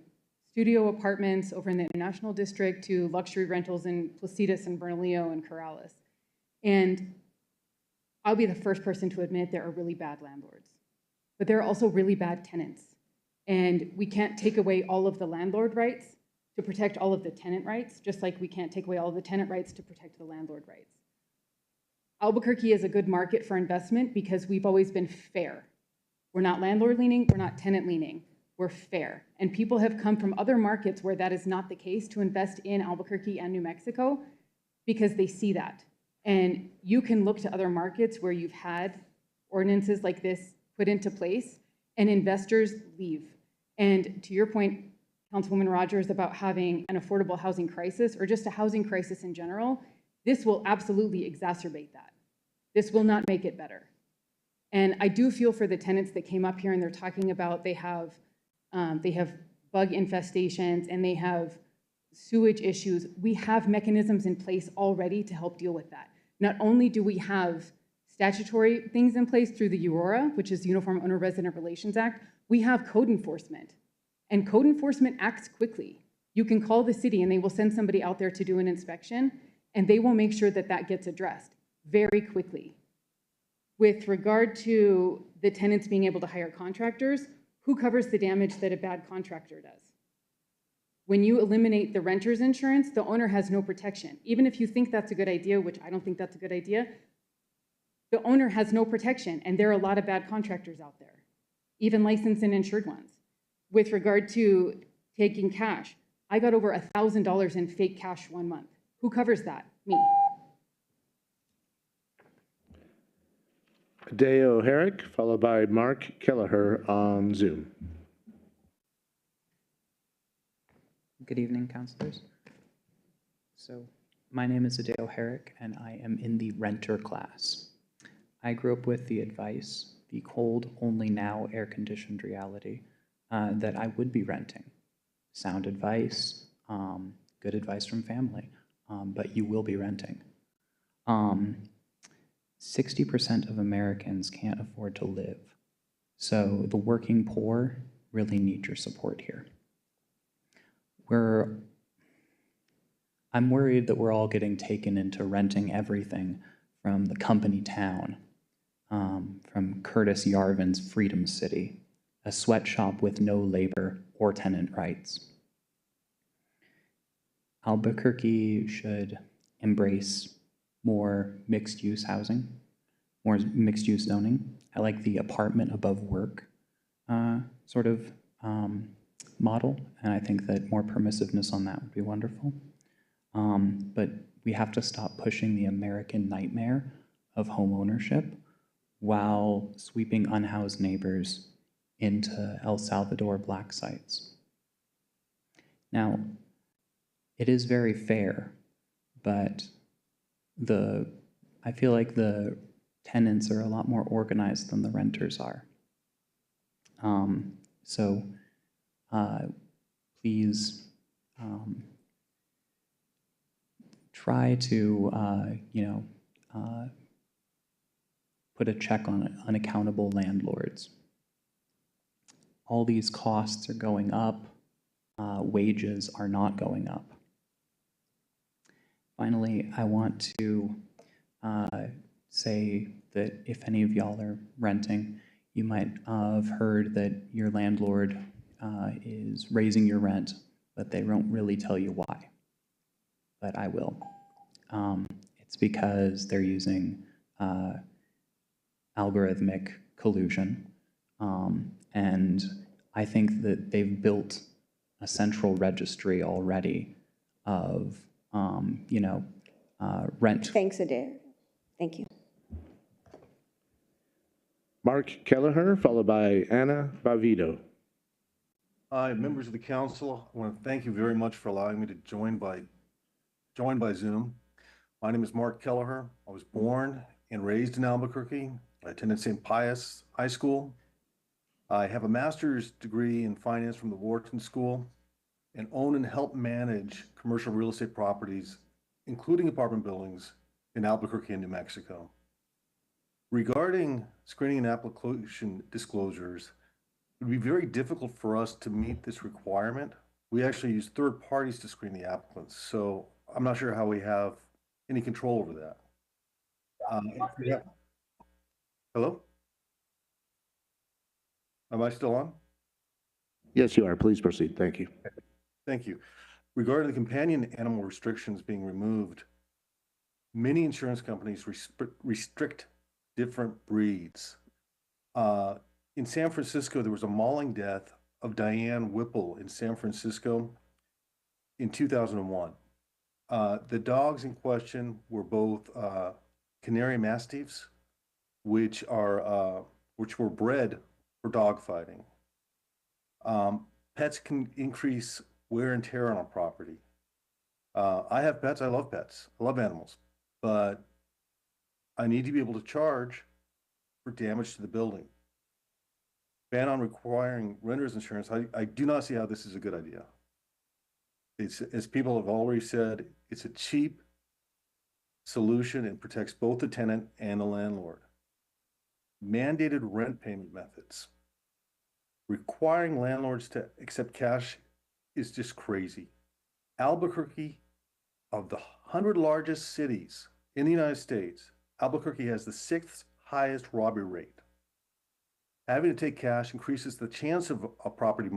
studio apartments over in the International District to luxury rentals in Placitas and Bernalillo and Corrales. And I'll be the first person to admit there are really bad landlords, but there are also really bad tenants. And we can't take away all of the landlord rights to protect all of the tenant rights, just like we can't take away all of the tenant rights to protect the landlord rights. Albuquerque is a good market for investment because we've always been fair. We're not landlord leaning, we're not tenant leaning, we're fair. And people have come from other markets where that is not the case to invest in Albuquerque and New Mexico because they see that. And you can look to other markets where you've had ordinances like this put into place and investors leave. And to your point, Councilwoman Rogers, about having an affordable housing crisis or just a housing crisis in general, this will absolutely exacerbate that. This will not make it better. And I do feel for the tenants that came up here and they're talking about they have bug infestations and they have sewage issues. We have mechanisms in place already to help deal with that. Not only do we have statutory things in place through the URORA, which is the Uniform Owner Resident Relations Act, we have code enforcement. And code enforcement acts quickly. You can call the city and they will send somebody out there to do an inspection and they will make sure that that gets addressed very quickly. With regard to the tenants being able to hire contractors, who covers the damage that a bad contractor does? When you eliminate the renter's insurance, the owner has no protection. Even if you think that's a good idea, which I don't think that's a good idea, the owner has no protection, and there are a lot of bad contractors out there, even licensed and insured ones. With regard to taking cash, I got over $1,000 in fake cash 1 month. Who covers that? Me. Adeo Herrick, followed by Mark Kelleher on Zoom. Good evening, councilors. So my name is Adeo Herrick, and I am in the renter class. I grew up with the advice, the cold, only now air-conditioned reality, that I would be renting. Sound advice, good advice from family, but you will be renting. 60% of Americans can't afford to live. So the working poor really need your support here. I'm worried that we're all getting taken into renting everything from the company town, from Curtis Yarvin's Freedom City, a sweatshop with no labor or tenant rights. Albuquerque should embrace more mixed-use housing, more mixed-use zoning. I like the apartment above work sort of model, and I think that more permissiveness on that would be wonderful. But we have to stop pushing the American nightmare of home ownership while sweeping unhoused neighbors into El Salvador black sites. Now, it is very fair, but I feel like the tenants are a lot more organized than the renters are. So please try to, put a check on unaccountable landlords. All these costs are going up, wages are not going up. Finally, I want to say that if any of y'all are renting, you might have heard that your landlord is raising your rent, but they won't really tell you why. But I will. It's because they're using algorithmic collusion. And I think that they've built a central registry already of, rent. Thanks, Adair. Thank you. Mark Kelleher, followed by Anna Bavito. Hi, members of the council. I want to thank you very much for allowing me to join by Zoom. My name is Mark Kelleher. I was born and raised in Albuquerque. I attended St. Pius High School. I have a master's degree in finance from the Wharton School and own and help manage commercial real estate properties, including apartment buildings in Albuquerque and New Mexico. Regarding screening and application disclosures, it would be very difficult for us to meet this requirement. We actually use third parties to screen the applicants, so I'm not sure how we have any control over that. Hello? Am I still on? Yes, you are. Please proceed. Thank you. Thank you. Regarding the companion animal restrictions being removed, many insurance companies restrict different breeds. In San Francisco, there was a mauling death of Diane Whipple in San Francisco in 2001. The dogs in question were both Canary Mastiffs, which were bred for dog fighting. Pets can increase wear and tear on a property. I have pets. I love pets. I love animals, but I need to be able to charge for damage to the building. Ban on requiring renter's insurance. I do not see how this is a good idea. It's, as people have already said, it's a cheap solution and protects both the tenant and the landlord. Mandated rent payment methods. Requiring landlords to accept cash is just crazy. Albuquerque, of the 100 largest cities in the United States, Albuquerque has the 6th highest robbery rate. Having to take cash increases the chance of a property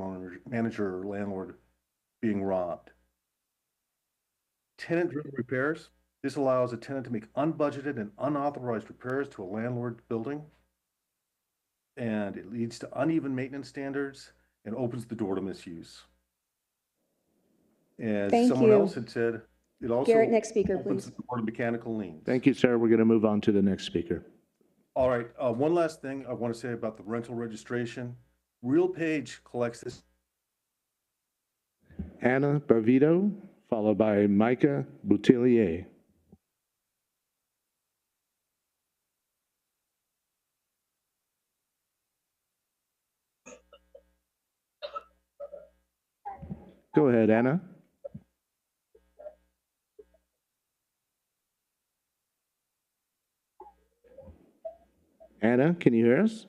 manager or landlord being robbed. Tenant-driven repairs. This allows a tenant to make unbudgeted and unauthorized repairs to a landlord building. And it leads to uneven maintenance standards and opens the door to misuse. As Thank someone you. else had said, it also Garrett, next speaker, opens please. the door to mechanical liens. Thank you, sir. We're going to move on to the next speaker. All right, one last thing I want to say about the rental registration. RealPage collects this. Anna Bavito, followed by Micah Boutillier. Go ahead, Anna. Anna, can you hear us?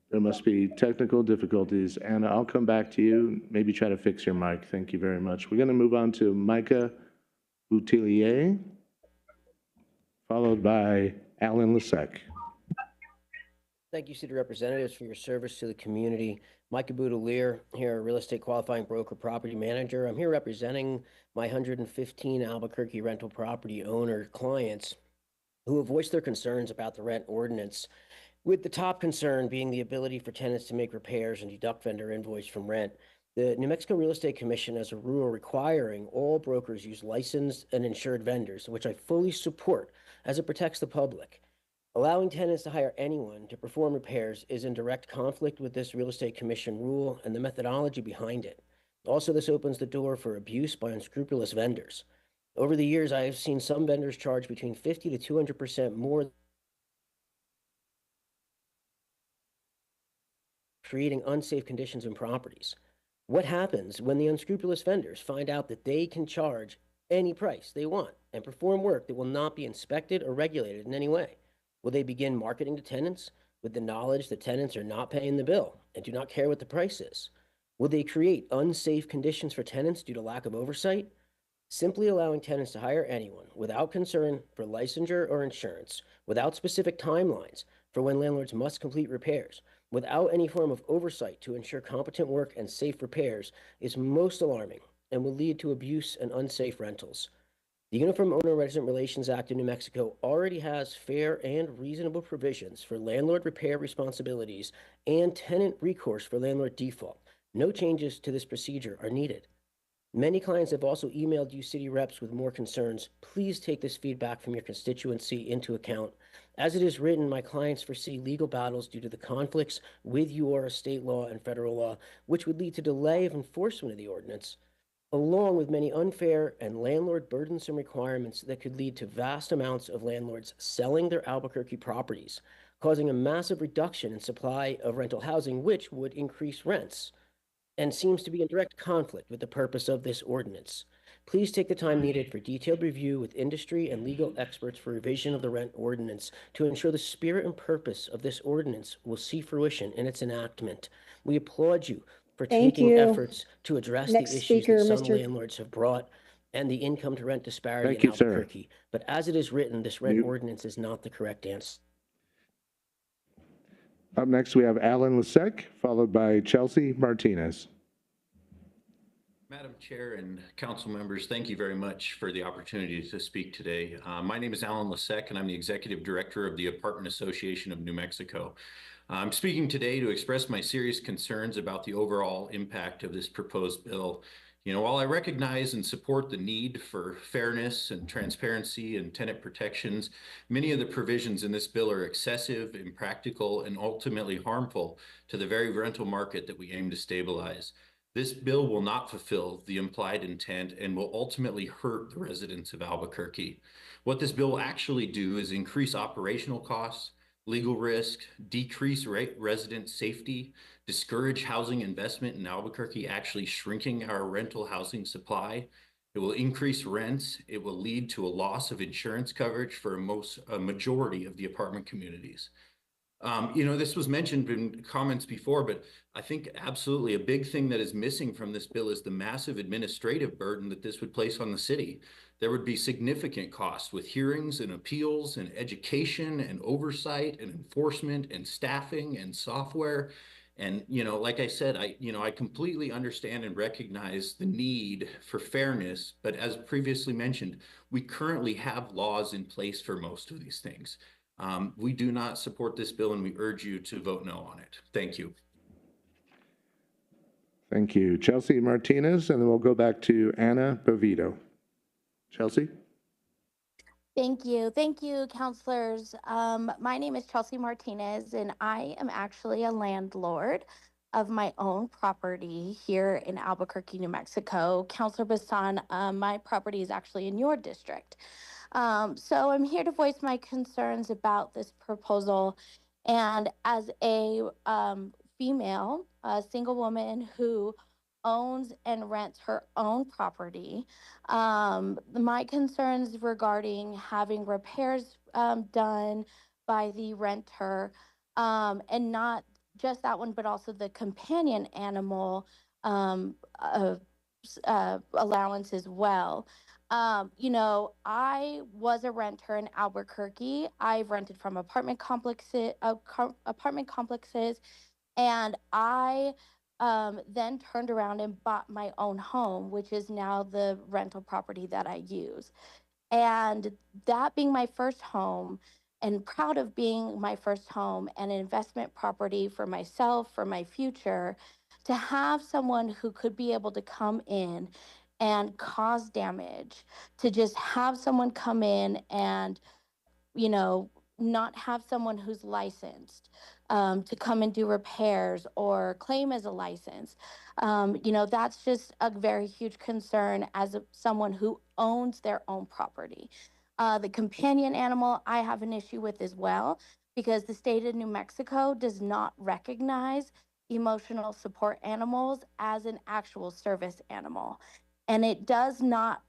There must be technical difficulties. Anna, I'll come back to you. Maybe try to fix your mic. Thank you very much. We're going to move on to Micah Boutillier, followed by Alan Lasek. Thank you, city representatives, for your service to the community. Micah Boudelier here, a real estate qualifying broker, property manager. I'm here representing my 115 Albuquerque rental property owner clients who have voiced their concerns about the rent ordinance, with the top concern being the ability for tenants to make repairs and deduct vendor invoice from rent. The New Mexico Real Estate Commission has a rule requiring all brokers use licensed and insured vendors, which I fully support as it protects the public. Allowing tenants to hire anyone to perform repairs is in direct conflict with this real estate commission rule and the methodology behind it. Also, this opens the door for abuse by unscrupulous vendors. Over the years, I have seen some vendors charge between 50 to 200% more, creating unsafe conditions in properties. What happens when the unscrupulous vendors find out that they can charge any price they want and perform work that will not be inspected or regulated in any way? Will they begin marketing to tenants with the knowledge that tenants are not paying the bill and do not care what the price is? Will they create unsafe conditions for tenants due to lack of oversight? Simply allowing tenants to hire anyone without concern for licensure or insurance, without specific timelines for when landlords must complete repairs, without any form of oversight to ensure competent work and safe repairs is most alarming and will lead to abuse and unsafe rentals. The Uniform Owner-Resident Relations Act in New Mexico already has fair and reasonable provisions for landlord repair responsibilities and tenant recourse for landlord default. No changes to this procedure are needed. Many clients have also emailed you city reps with more concerns. Please take this feedback from your constituency into account. As it is written, my clients foresee legal battles due to the conflicts with your state law and federal law, which would lead to delay of enforcement of the ordinance, along with many unfair and landlord burdensome requirements that could lead to vast amounts of landlords selling their Albuquerque properties, causing a massive reduction in supply of rental housing, which would increase rents and seems to be in direct conflict with the purpose of this ordinance. Please take the time needed for detailed review with industry and legal experts for revision of the rent ordinance to ensure the spirit and purpose of this ordinance will see fruition in its enactment. We applaud you for Thank taking you. efforts to address Next the issues speaker, that some Mr. landlords have brought and the income to rent disparity Thank in you, sir. Albuquerque. But as it is written, this rent ordinance is not the correct answer. Up next, we have Alan Lasek, followed by Chelsea Martinez. Madam Chair and council members, thank you very much for the opportunity to speak today. My name is Alan Lasek, and I'm the Executive Director of the Apartment Association of New Mexico. I'm speaking today to express my serious concerns about the overall impact of this proposed bill. You know, while I recognize and support the need for fairness and transparency and tenant protections, many of the provisions in this bill are excessive, impractical, and ultimately harmful to the very rental market that we aim to stabilize. This bill will not fulfill the implied intent and will ultimately hurt the residents of Albuquerque. What this bill will actually do is increase operational costs, legal risk, decrease resident safety, discourage housing investment in Albuquerque, actually shrinking our rental housing supply. It will increase rents. It will lead to a loss of insurance coverage for a majority of the apartment communities. You know, this was mentioned in comments before, but I think absolutely a big thing that is missing from this bill is the massive administrative burden that this would place on the city. There would be significant costs with hearings and appeals and education and oversight and enforcement and staffing and software. And, you know, like I said, I completely understand and recognize the need for fairness, but as previously mentioned, we currently have laws in place for most of these things. We do not support this bill, and we urge you to vote no on it. Thank you. Thank you. Chelsea Martinez, and then we'll go back to Anna Bovito. Chelsea? Thank you. Thank you, counselors. My name is Chelsea Martinez, and I am actually a landlord of my own property here in Albuquerque, New Mexico. Counselor Bassan, my property is actually in your district. So I'm here to voice my concerns about this proposal. And as a female, a single woman who owns and rents her own property, my concerns regarding having repairs done by the renter, and not just that one, but also the companion animal allowance as well. You know, I was a renter in Albuquerque. I've rented from apartment complexes, and I then turned around and bought my own home, which is now the rental property that I use. And that being my first home, and proud of being my first home and an investment property for myself, for my future, to have someone who could be able to come in and cause damage, to just have someone come in and, you know, not have someone who's licensed to come and do repairs or claim as a license. That's just a very huge concern as someone who owns their own property. The companion animal I have an issue with as well, because the state of New Mexico does not recognize emotional support animals as an actual service animal. And it does not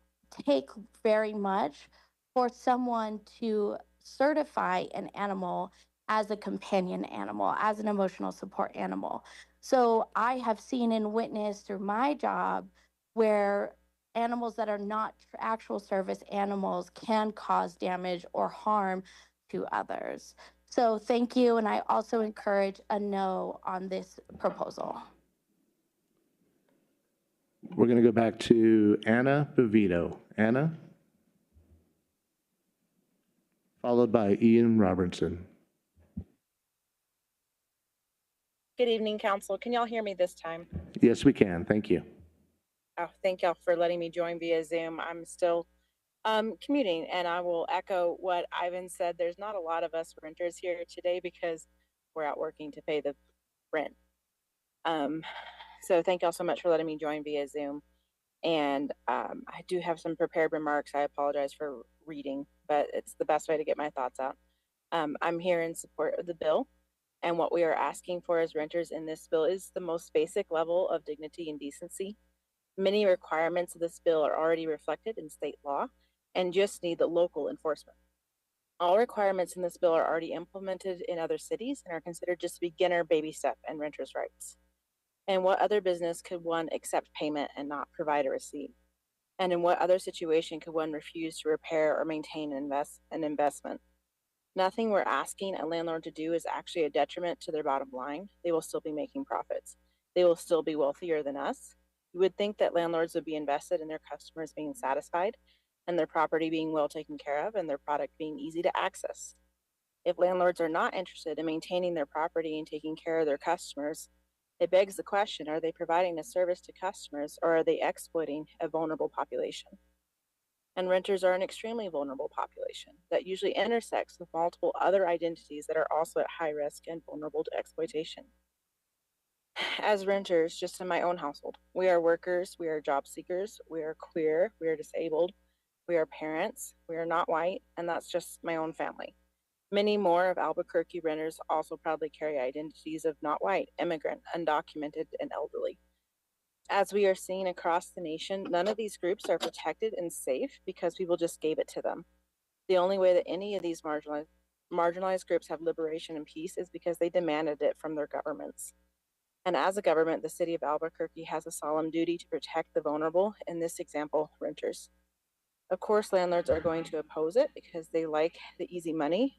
take very much for someone to certify an animal as a companion animal, as an emotional support animal. So I have seen and witnessed through my job where animals that are not actual service animals can cause damage or harm to others. So thank you, and I also encourage a no on this proposal. We're going to go back to Anna Bevito. Anna? Followed by Ian Robertson. Good evening, Council. Can y'all hear me this time? Yes, we can. Thank you. Oh, thank y'all for letting me join via Zoom. I'm still commuting, and I will echo what Ivan said. There's not a lot of us renters here today because we're out working to pay the rent. So thank y'all so much for letting me join via Zoom. And I do have some prepared remarks. I apologize for reading, but it's the best way to get my thoughts out. I'm here in support of the bill, and what we are asking for as renters in this bill is the most basic level of dignity and decency. Many requirements of this bill are already reflected in state law and just need the local enforcement. All requirements in this bill are already implemented in other cities and are considered just a beginner baby step in renters' rights. And what other business could one accept payment and not provide a receipt? And in what other situation could one refuse to repair or maintain an investment? Nothing we're asking a landlord to do is actually a detriment to their bottom line. They will still be making profits. They will still be wealthier than us. You would think that landlords would be invested in their customers being satisfied and their property being well taken care of and their product being easy to access. If landlords are not interested in maintaining their property and taking care of their customers, it begs the question, are they providing a service to customers or are they exploiting a vulnerable population? And renters are an extremely vulnerable population that usually intersects with multiple other identities that are also at high risk and vulnerable to exploitation. As renters, just in my own household, we are workers, we are job seekers, we are queer, we are disabled, we are parents, we are not white, and that's just my own family. Many more of Albuquerque renters also proudly carry identities of not white, immigrant, undocumented, and elderly. As we are seeing across the nation, none of these groups are protected and safe because people just gave it to them. The only way that any of these marginalized groups have liberation and peace is because they demanded it from their governments. And as a government, the city of Albuquerque has a solemn duty to protect the vulnerable, in this example, renters. Of course, landlords are going to oppose it because they like the easy money,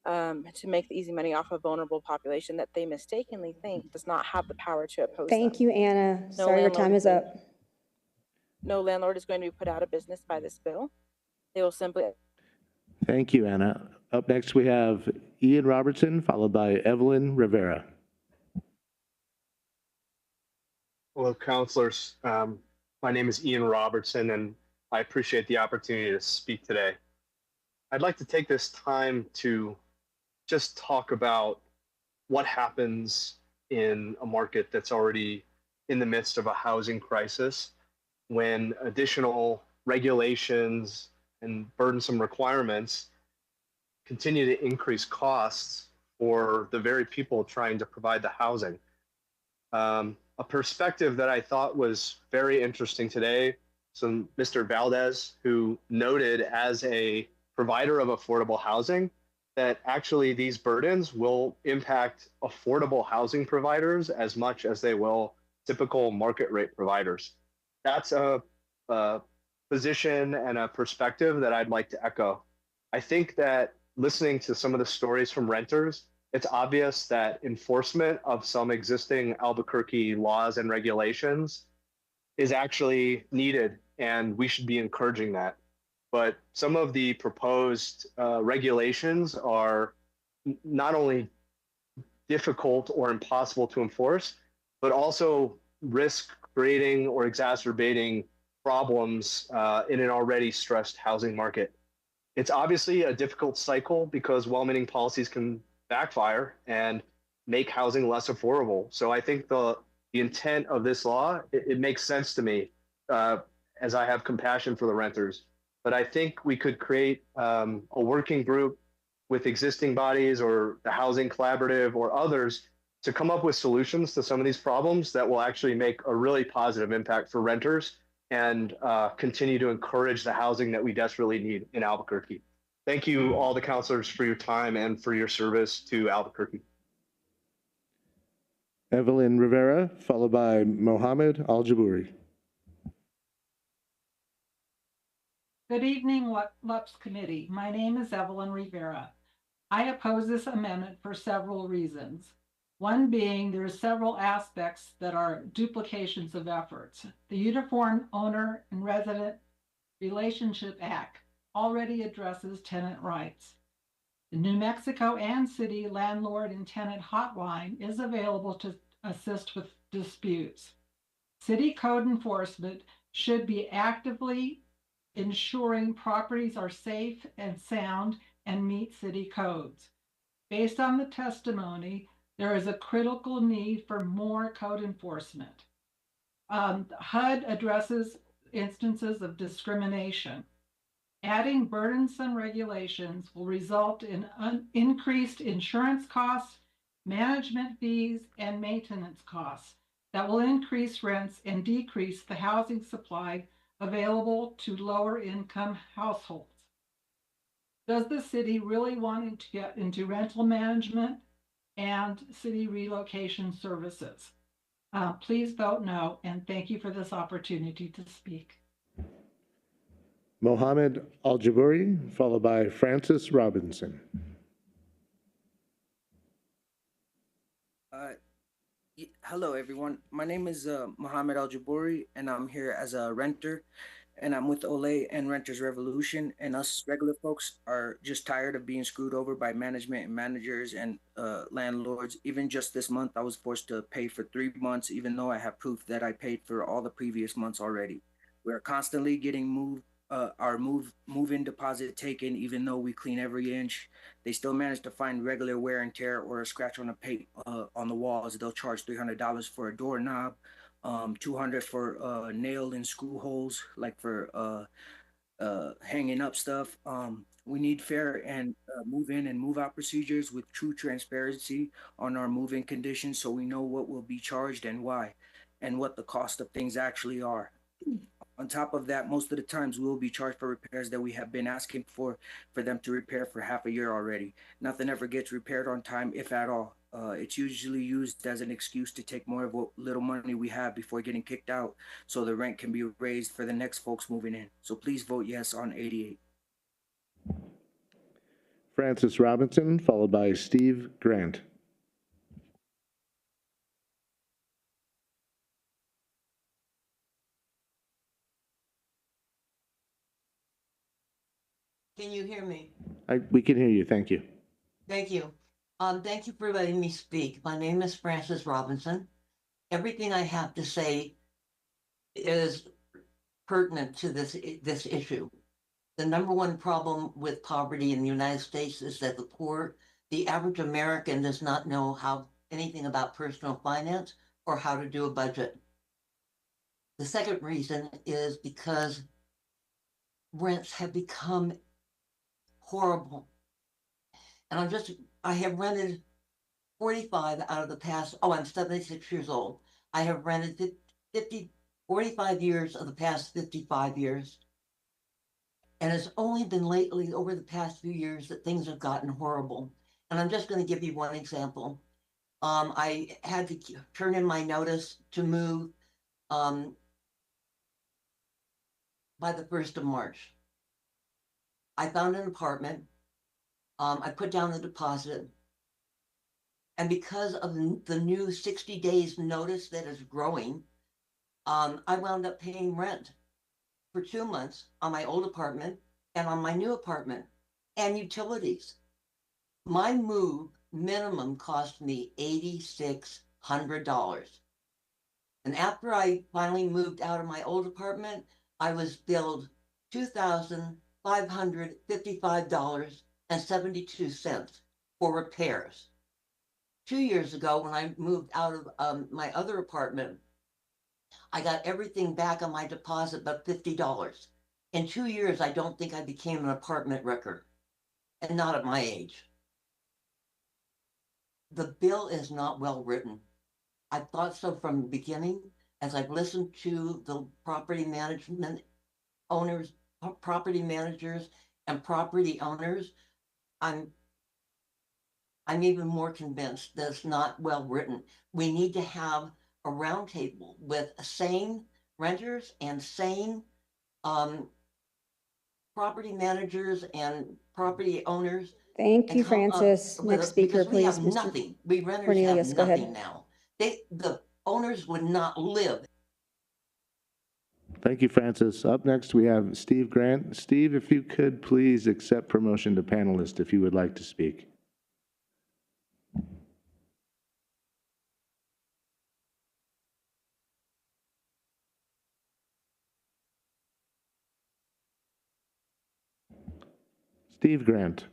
to make the easy money off a vulnerable population that they mistakenly think does not have the power to oppose them. Thank you, Anna. Sorry, your time is up. No landlord is going to be put out of business by this bill. They will simply... Thank you, Anna. Up next, we have Ian Robertson, followed by Evelyn Rivera. Hello, councilors. My name is Ian Robertson, and I appreciate the opportunity to speak today. I'd like to take this time to just talk about what happens in a market that's already in the midst of a housing crisis when additional regulations and burdensome requirements continue to increase costs for the very people trying to provide the housing. A perspective that I thought was very interesting today, so Mr. Valdez, who noted as a provider of affordable housing that actually these burdens will impact affordable housing providers as much as they will typical market rate providers. That's a position and a perspective that I'd like to echo. I think that listening to some of the stories from renters, it's obvious that enforcement of some existing Albuquerque laws and regulations is actually needed, and we should be encouraging that. But some of the proposed regulations are not only difficult or impossible to enforce, but also risk creating or exacerbating problems in an already stressed housing market. It's obviously a difficult cycle because well-meaning policies can backfire and make housing less affordable. So I think the intent of this law, it makes sense to me, as I have compassion for the renters. But I think we could create a working group with existing bodies or the Housing Collaborative or others to come up with solutions to some of these problems that will actually make a really positive impact for renters and continue to encourage the housing that we desperately need in Albuquerque. Thank you, all the counselors, for your time and for your service to Albuquerque. Evelyn Rivera, followed by Mohammed Al-Jabouri. Good evening, LUPS Committee. My name is Evelyn Rivera. I oppose this amendment for several reasons. One being there are several aspects that are duplications of efforts. The Uniform Owner and Resident Relationship Act already addresses tenant rights. The New Mexico and City Landlord and Tenant Hotline is available to assist with disputes. City code enforcement should be actively ensuring properties are safe and sound and meet city codes. Based on the testimony, there is a critical need for more code enforcement. HUD addresses instances of discrimination. Adding burdensome regulations will result in increased insurance costs, management fees, and maintenance costs that will increase rents and decrease the housing supply available to lower income households. Does the city really want to get into rental management and city relocation services? Please vote no, and thank you for this opportunity to speak. Mohammed Al-Jabouri, followed by Francis Robinson. Hello, everyone. My name is Mohammed Al-Jabouri, and I'm here as a renter, and I'm with Olay and Renters Revolution, and us regular folks are just tired of being screwed over by management and managers and landlords. Even just this month, I was forced to pay for 3 months, even though I have proof that I paid for all the previous months already. We're constantly getting our move-in deposit taken, even though we clean every inch. They still manage to find regular wear and tear or a scratch on the paint on the walls. They'll charge $300 for a doorknob, $200 for nail and screw holes, like for hanging up stuff. We need fair and move-in and move-out procedures with true transparency on our move-in conditions, so we know what will be charged and why, and what the cost of things actually are. On top of that, most of the times we will be charged for repairs that we have been asking for them to repair for half a year already. Nothing ever gets repaired on time, if at all. It's usually used as an excuse to take more of what little money we have before getting kicked out, so the rent can be raised for the next folks moving in. So please vote yes on 88. Francis Robinson, followed by Steve Grant. Can you hear me? We can hear you. Thank you. Thank you. Thank you for letting me speak. My name is Francis Robinson. Everything I have to say is pertinent to this issue. The number one problem with poverty in the United States is that the average American does not know anything about personal finance or how to do a budget. The second reason is because rents have become horrible. And I have rented 45 out of the past, I'm 76 years old. I have rented 45 years of the past 55 years. And it's only been lately, over the past few years, that things have gotten horrible. And I'm just going to give you one example. I had to turn in my notice to move by the 1st of March. I found an apartment. I put down the deposit. And because of the new 60 days notice that is growing, I wound up paying rent for 2 months on my old apartment and on my new apartment and utilities. My move minimum cost me $8,600. And after I finally moved out of my old apartment, I was billed $2,000 $555.72 for repairs. 2 years ago, when I moved out of my other apartment, I got everything back on my deposit but $50. In 2 years, I don't think I became an apartment wrecker, and not at my age. The bill is not well written. I thought so from the beginning. As I've listened to the property management owners, property managers, and property owners, I'm even more convinced that it's not well written. We need to have a roundtable with sane renters and sane property managers and property owners. Thank you, and come up Francis. with Next a- speaker, because we have please, Mr. nothing. We renters Cornelius, have go ahead. nothing now. The owners would not live. Thank you, Francis. Up next, we have Steve Grant. Steve, if you could please accept promotion to panelist if you would like to speak. Steve Grant,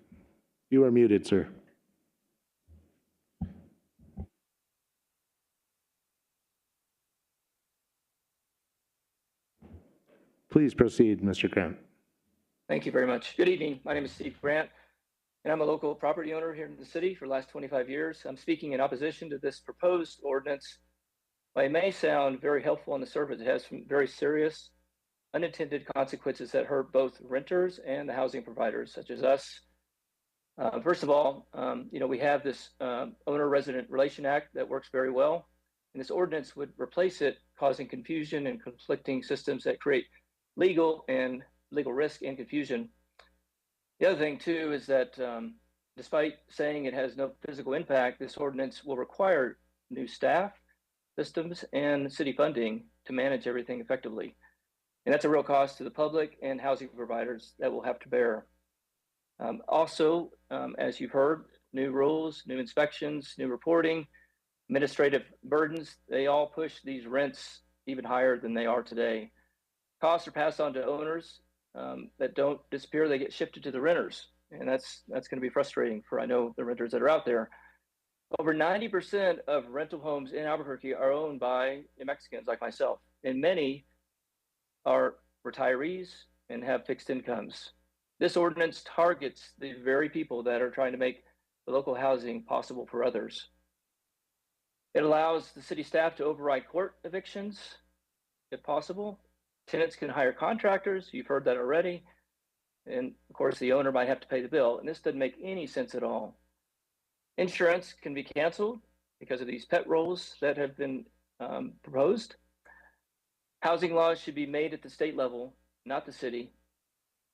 you are muted, sir. Please proceed, Mr. Grant. Thank you very much. Good evening. My name is Steve Grant, and I'm a local property owner here in the city for the last 25 years. I'm speaking in opposition to this proposed ordinance. While it may sound very helpful on the surface, it has some very serious unintended consequences that hurt both renters and the housing providers, such as us. First of all, we have this Owner-Resident Relation Act that works very well, and this ordinance would replace it, causing confusion and conflicting systems that create legal risk and confusion. The other thing too is that despite saying it has no physical impact, this ordinance will require new staff, systems, and city funding to manage everything effectively. And that's a real cost to the public and housing providers that will have to bear. Also, as you've heard, new rules, new inspections, new reporting, administrative burdens, they all push these rents even higher than they are today. Costs are passed on to owners that don't disappear, they get shifted to the renters. And that's going to be frustrating for, I know, the renters that are out there. Over 90% of rental homes in Albuquerque are owned by New Mexicans like myself, and many are retirees and have fixed incomes. This ordinance targets the very people that are trying to make the local housing possible for others. It allows the city staff to override court evictions, if possible. Tenants can hire contractors, you've heard that already. And of course, the owner might have to pay the bill, and this doesn't make any sense at all. Insurance can be canceled because of these pet rolls that have been proposed. Housing laws should be made at the state level, not the city,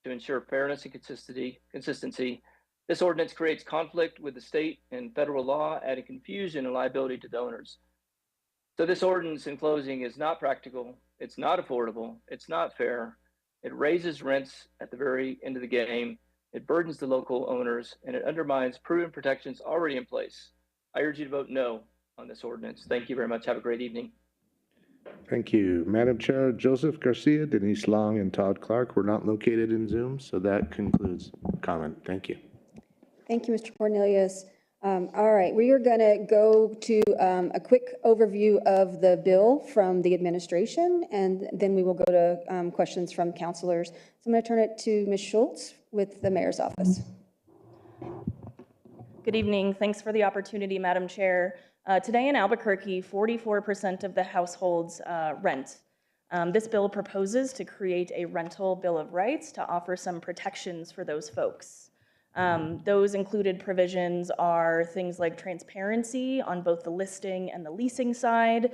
to ensure fairness and consistency. This ordinance creates conflict with the state and federal law, adding confusion and liability to the owners. So this ordinance, in closing, is not practical, it's not affordable, it's not fair. It raises rents at the very end of the game. It burdens the local owners, and it undermines proven protections already in place. I urge you to vote no on this ordinance. Thank you very much. Have a great evening. Thank you. Madam Chair, Joseph Garcia, Denise Long, and Todd Clark were not located in Zoom, so that concludes comment. Thank you. Thank you, Mr. Cornelius. All right, we are going to go to a quick overview of the bill from the administration, and then we will go to questions from counselors. So I'm going to turn it to Ms. Schultz with the mayor's office. Good evening. Thanks for the opportunity, Madam Chair. Today in Albuquerque, 44% of the households rent. This bill proposes to create a rental bill of rights to offer some protections for those folks. Those included provisions are things like transparency on both the listing and the leasing side,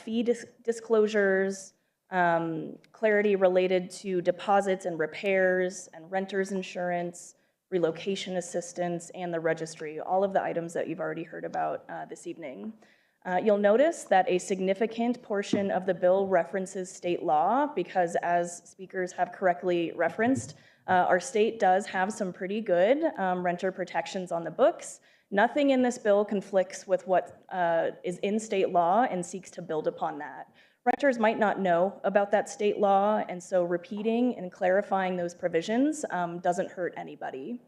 fee disclosures, clarity related to deposits and repairs and renters insurance, relocation assistance, and the registry, all of the items that you've already heard about this evening. You'll notice that a significant portion of the bill references state law because, as speakers have correctly referenced, our state does have some pretty good renter protections on the books. Nothing in this bill conflicts with what is in state law and seeks to build upon that. Renters might not know about that state law, and so repeating and clarifying those provisions doesn't hurt anybody.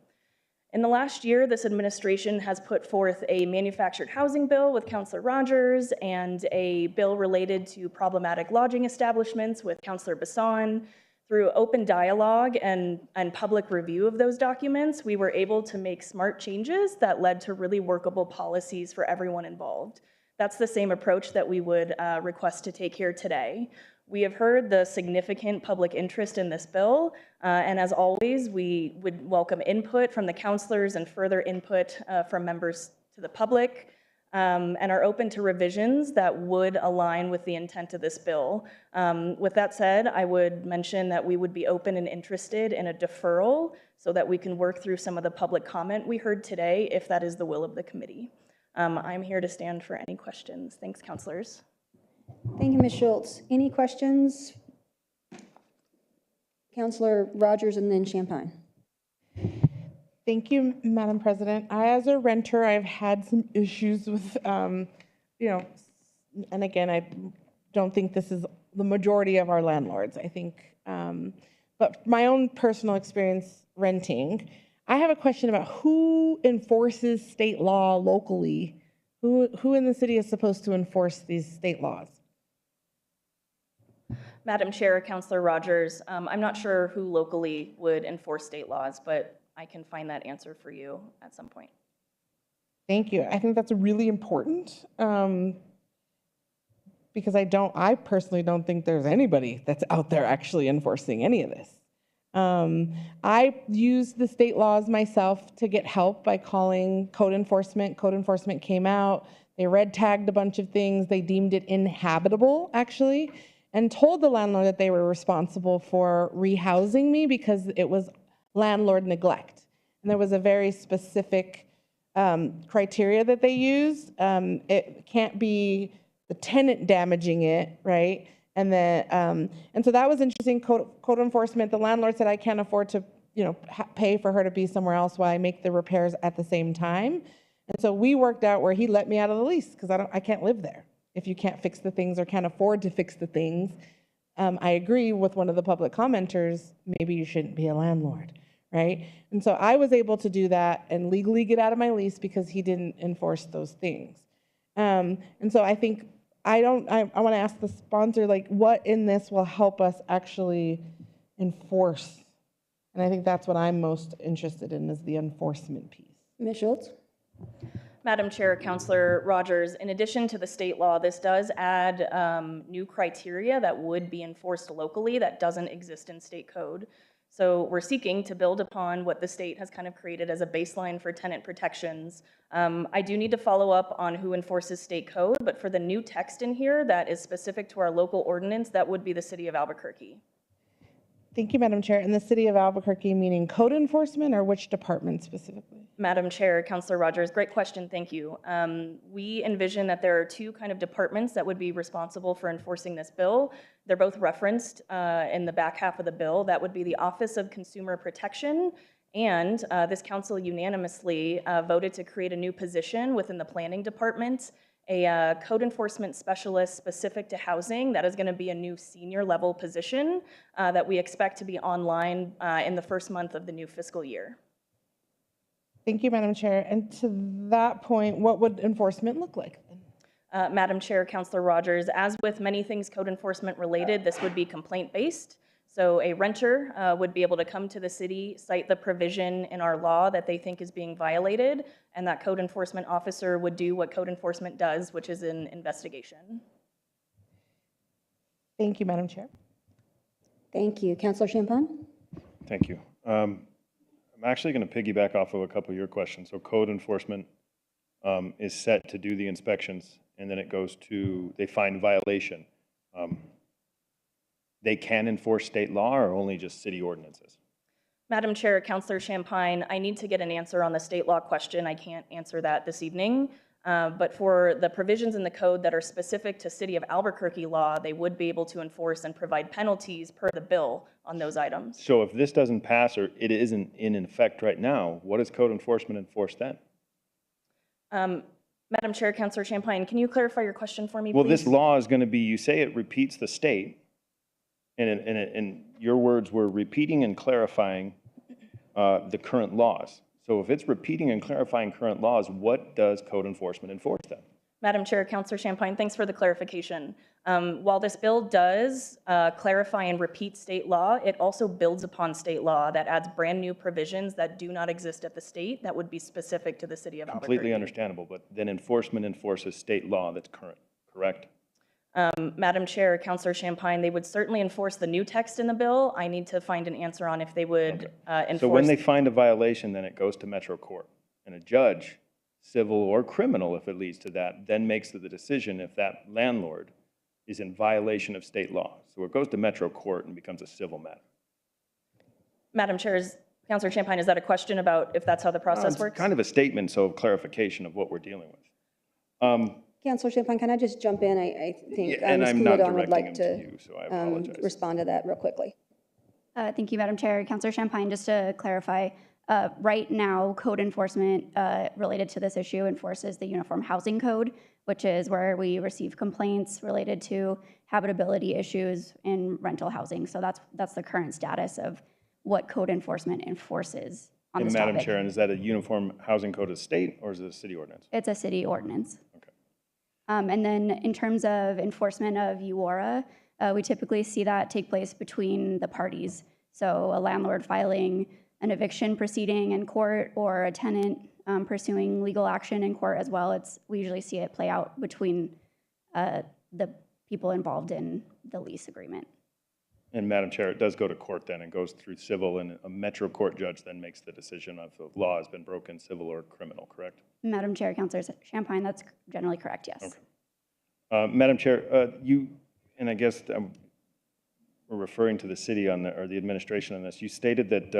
In the last year, this administration has put forth a manufactured housing bill with Councillor Rogers and a bill related to problematic lodging establishments with Councillor Bassan. Through open dialogue and public review of those documents, we were able to make smart changes that led to really workable policies for everyone involved. That's the same approach that we would request to take here today. We have heard the significant public interest in this bill, and as always, we would welcome input from the councilors and further input from members to the public, and are open to revisions that would align with the intent of this bill. With that said, I would mention that we would be open and interested in a deferral so that we can work through some of the public comment we heard today, if that is the will of the committee. I'm here to stand for any questions. Thanks, councilors. Thank you, Ms. Schultz. Any questions? Councillor Rogers and then Champagne. Thank you, Madam President. As a renter, I've had some issues with, and again, I don't think this is the majority of our landlords. I think, but my own personal experience renting, I have a question about who enforces state law locally. Who in the city is supposed to enforce these state laws? Madam Chair, Councillor Rogers, I'm not sure who locally would enforce state laws, but I can find that answer for you at some point. Thank you. I think that's really important because I personally don't think there's anybody that's out there actually enforcing any of this. I used the state laws myself to get help by calling code enforcement. Code enforcement came out, they red tagged a bunch of things, they deemed it inhabitable actually, and told the landlord that they were responsible for rehousing me because it was landlord neglect. And there was a very specific criteria that they used. It can't be the tenant damaging it, right? And then, and so that was interesting. Code enforcement. The landlord said, "I can't afford to, pay for her to be somewhere else while I make the repairs at the same time." And so we worked out where he let me out of the lease because I can't live there if you can't fix the things or can't afford to fix the things. I agree with one of the public commenters. Maybe you shouldn't be a landlord, right? And so I was able to do that and legally get out of my lease because he didn't enforce those things. And so I think I want to ask the sponsor, what in this will help us actually enforce? And I think that's what I'm most interested in, is the enforcement piece. Ms. Schultz? Madam Chair, Councillor Rogers, in addition to the state law, this does add new criteria that would be enforced locally that doesn't exist in state code. So we're seeking to build upon what the state has kind of created as a baseline for tenant protections. I do need to follow up on who enforces state code, but for the new text in here that is specific to our local ordinance, that would be the city of Albuquerque. Thank you, Madam Chair. And the city of Albuquerque, meaning code enforcement, or which department specifically? Madam Chair, Councillor Rogers, great question, thank you. We envision that there are two kind of departments that would be responsible for enforcing this bill. They're both referenced in the back half of the bill. That would be the Office of Consumer Protection, and this council unanimously voted to create a new position within the planning department, a code enforcement specialist specific to housing. That is going to be a new senior level position that we expect to be online in the first month of the new fiscal year. Thank you, Madam Chair. And to that point, what would enforcement look like? Madam Chair, Councillor Rogers, as with many things code enforcement related, this would be complaint based. So a renter would be able to come to the city, cite the provision in our law that they think is being violated, and that code enforcement officer would do what code enforcement does, which is an investigation. Thank you, Madam Chair. Thank you. Councillor Champagne? Thank you. I'm actually going to piggyback off of a couple of your questions. So code enforcement is set to do the inspections, and then it goes to, they find violation. They can enforce state law or only just city ordinances? Madam Chair, Councillor Champagne, I need to get an answer on the state law question. I can't answer that this evening. But for the provisions in the code that are specific to City of Albuquerque law, they would be able to enforce and provide penalties per the bill on those items. So if this doesn't pass or it isn't in effect right now, what does code enforcement enforce then? Madam Chair, Councilor Champagne, can you clarify your question for me, Well, please? this law is going to be, you say it repeats the state, and your words were repeating and clarifying the current laws. So if it's repeating and clarifying current laws, what does code enforcement enforce then? Madam Chair, Councilor Champagne, thanks for the clarification. While this bill does clarify and repeat state law, it also builds upon state law that adds brand new provisions that do not exist at the state that would be specific to the city of Albuquerque. Completely understandable, but then enforcement enforces state law that's current, correct? Madam Chair, Councilor Champagne, they would certainly enforce the new text in the bill. I need to find an answer on if they would enforce. So when they find a violation, then it goes to Metro Court, and a judge, civil or criminal, if it leads to that, then makes the decision if that landlord is in violation of state law. So it goes to Metro Court and becomes a civil matter. Madam Chair, Councilor Champagne, is that a question about if that's how the process works? It's kind of a statement, so clarification of what we're dealing with. Councilor Champagne, can I just jump in? I think Yeah, and Ms. I'm not Couladon would like directing to him to you, so I apologize. respond to that real quickly. Thank you, Madam Chair. Councilor Champagne, just to clarify, right now, code enforcement related to this issue enforces the Uniform Housing Code, which is where we receive complaints related to habitability issues in rental housing. So that's the current status of what code enforcement enforces on And this Madam topic. Chair, and is that a uniform housing code of state, or is it a city ordinance? It's a city ordinance. And then in terms of enforcement of UORA, we typically see that take place between the parties. So a landlord filing an eviction proceeding in court or a tenant pursuing legal action in court as well. We usually see it play out between the people involved in the lease agreement. And Madam Chair, it does go to court then, and goes through civil, and a Metro Court judge then makes the decision if the law has been broken, civil or criminal, correct? Madam Chair, Councilor Champagne, that's generally correct, yes. Okay. Madam Chair, you, and I guess we're referring to the city on or the administration on this, you stated that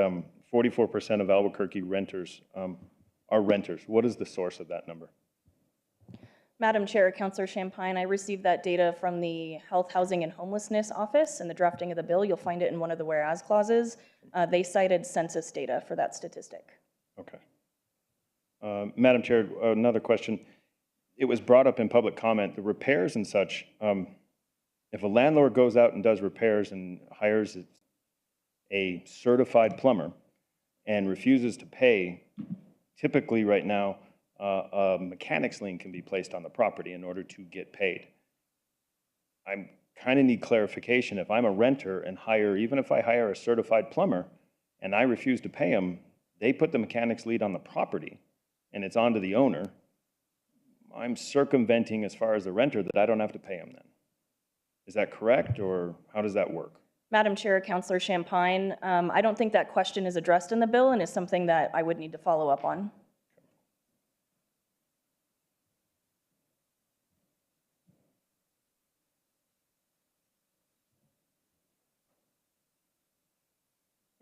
44% of Albuquerque renters are renters. What is the source of that number? Madam Chair, Councilor Champagne, I received that data from the Health, Housing, and Homelessness Office in the drafting of the bill. You'll find it in one of the whereas clauses. They cited census data for that statistic. Okay. Madam Chair, another question. It was brought up in public comment, the repairs and such. If a landlord goes out and does repairs and hires a certified plumber and refuses to pay, typically right now, a mechanic's lien can be placed on the property in order to get paid. I kind of need clarification. If I'm a renter and even if I hire a certified plumber and I refuse to pay him, they put the mechanic's lien on the property and it's onto the owner. I'm circumventing as far as the renter that I don't have to pay him then. Is that correct, or how does that work? Madam Chair, Councilor Champagne, I don't think that question is addressed in the bill and is something that I would need to follow up on.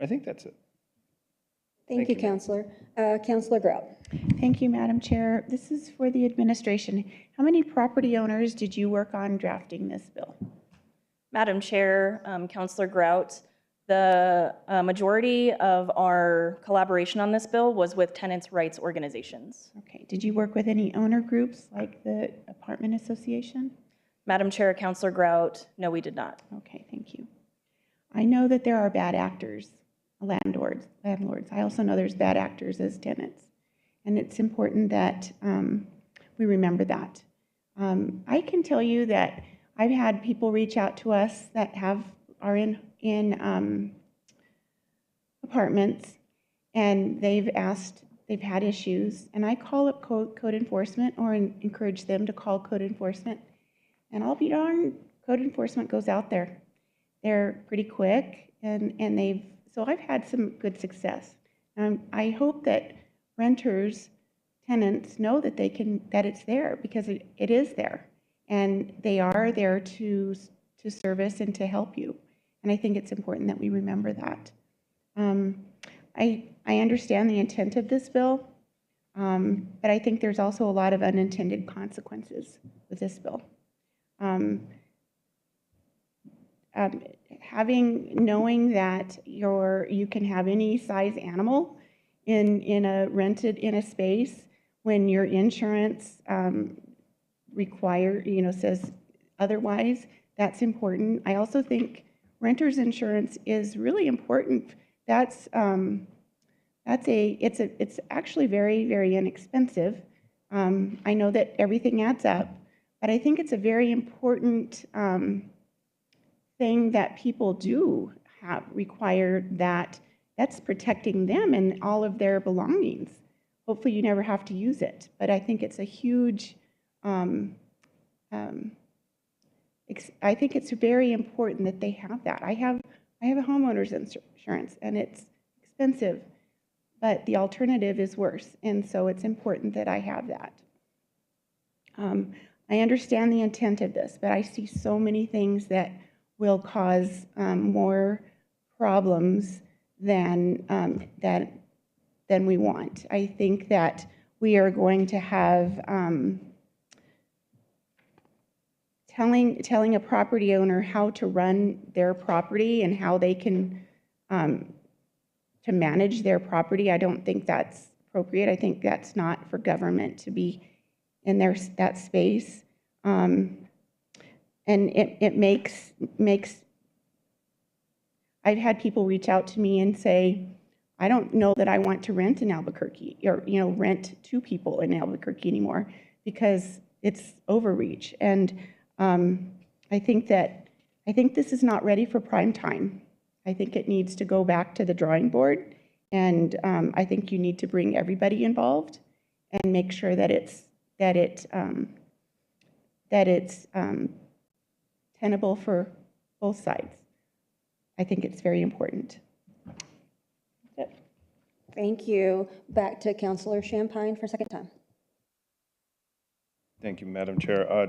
I think that's it. Thank you, Councilor. Councilor Grout. Thank you, Madam Chair. This is for the administration. How many property owners did you work on drafting this bill? Madam Chair, Councilor Grout, the majority of our collaboration on this bill was with tenants' rights organizations. Okay. Did you work with any owner groups like the apartment association? Madam Chair, Councilor Grout, no, we did not. Okay, thank you. I know that there are bad actors, landlords. I also know there's bad actors as tenants. And it's important that we remember that. I can tell you that I've had people reach out to us that are in apartments, and they've had issues, and I call up code enforcement or encourage them to call code enforcement. And I'll be darned, code enforcement goes out there. They're pretty quick, and so I've had some good success. I hope that renters, tenants know that that it's there, because it is there, and they are there to service and to help you. And I think it's important that we remember that. I understand the intent of this bill, but I think there's also a lot of unintended consequences with this bill. Knowing that you can have any size animal in a space when your insurance says otherwise, that's important. I also think renter's insurance is really important. It's actually very, very inexpensive. I know that everything adds up, but I think it's a very important thing that people do require, that's protecting them and all of their belongings. Hopefully you never have to use it, but I think it's a huge, I think it's very important that they have that. I have a homeowner's insurance and it's expensive, but the alternative is worse. And so it's important that I have that. I understand the intent of this, but I see so many things that will cause more problems than we want. I think that we are going to have telling a property owner how to run their property and how they can to manage their property. I don't think that's appropriate. I think that's not for government to be in that space. And it makes I've had people reach out to me and say, I don't know that I want to rent in Albuquerque or, rent to people in Albuquerque anymore because it's overreach. And I think this is not ready for prime time. I think it needs to go back to the drawing board. And I think you need to bring everybody involved and make sure that it's tenable for both sides. I think it's very important. Thank you. Back to Councilor Champagne for a second time. Thank you, Madam Chair.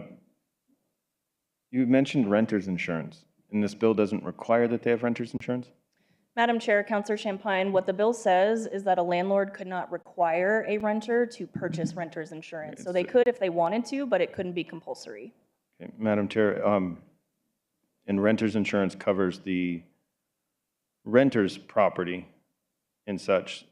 You mentioned renter's insurance, and this bill doesn't require that they have renter's insurance? Madam Chair, Councilor Champagne, what the bill says is that a landlord could not require a renter to purchase renter's insurance. So they could if they wanted to, but it couldn't be compulsory. Okay, Madam Chair, and renter's insurance covers the renter's property and such.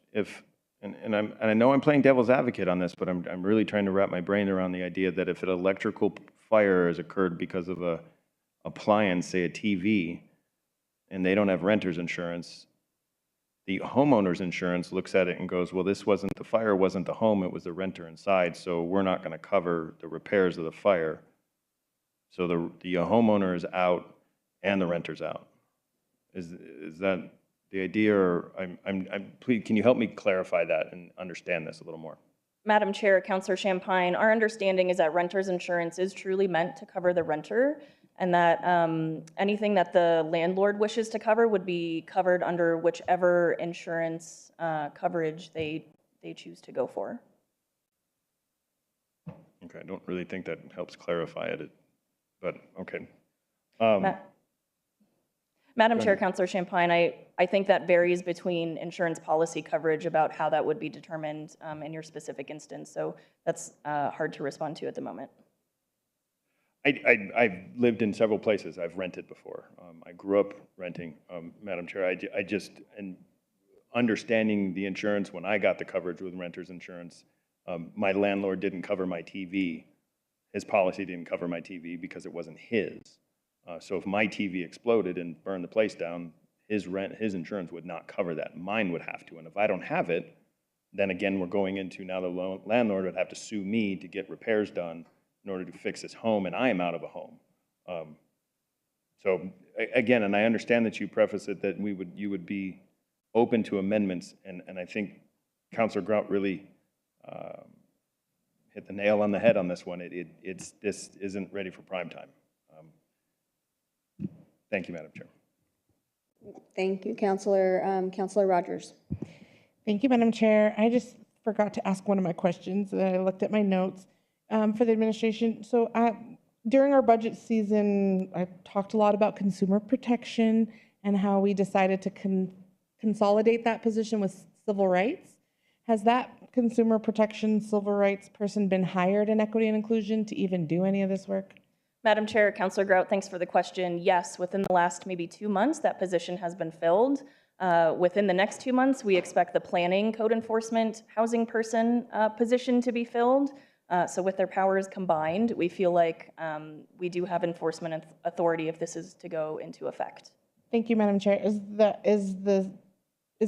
And I know I'm playing devil's advocate on this, but I'm really trying to wrap my brain around the idea that if an electrical fire has occurred because of a appliance, say a TV, and they don't have renter's insurance, the homeowner's insurance looks at it and goes, well, the fire wasn't the home, it was the renter inside, so we're not going to cover the repairs of the fire. So the homeowner is out and the renter's out. Is that the idea, or please, can you help me clarify that and understand this a little more? Madam Chair, Councilor Champagne, our understanding is that renter's insurance is truly meant to cover the renter, and that anything that the landlord wishes to cover would be covered under whichever insurance coverage they choose to go for. Okay, I don't really think that helps clarify it, but okay. Madam Chair, Councilor Champagne, I think that varies between insurance policy coverage about how that would be determined in your specific instance. So that's hard to respond to at the moment. I've lived in several places. I've rented before. I grew up renting, Madam Chair. And understanding the insurance, when I got the coverage with renter's insurance, my landlord didn't cover my TV. His policy didn't cover my TV because it wasn't his. So if my TV exploded and burned the place down, his insurance would not cover that. Mine would have to. And if I don't have it, then again, we're going into now the landlord would have to sue me to get repairs done in order to fix his home, and I am out of a home. So again, and I understand that you preface it that you would be open to amendments, and I think Councilor Grout really hit the nail on the head on this one. This isn't ready for prime time. Thank you, Madam Chair. Thank you, Councilor Rogers. Thank you, Madam Chair. I just forgot to ask one of my questions. I looked at my notes for the administration. So during our budget season, I talked a lot about consumer protection and how we decided to consolidate that position with civil rights. Has that consumer protection civil rights person been hired in equity and inclusion to even do any of this work? Madam Chair, Councilor Grout, thanks for the question. Yes, within the last maybe 2 months, that position has been filled. Within the next 2 months, we expect the planning, code enforcement, housing person position to be filled. So with their powers combined, we feel like we do have enforcement authority if this is to go into effect. Thank you, Madam Chair. Is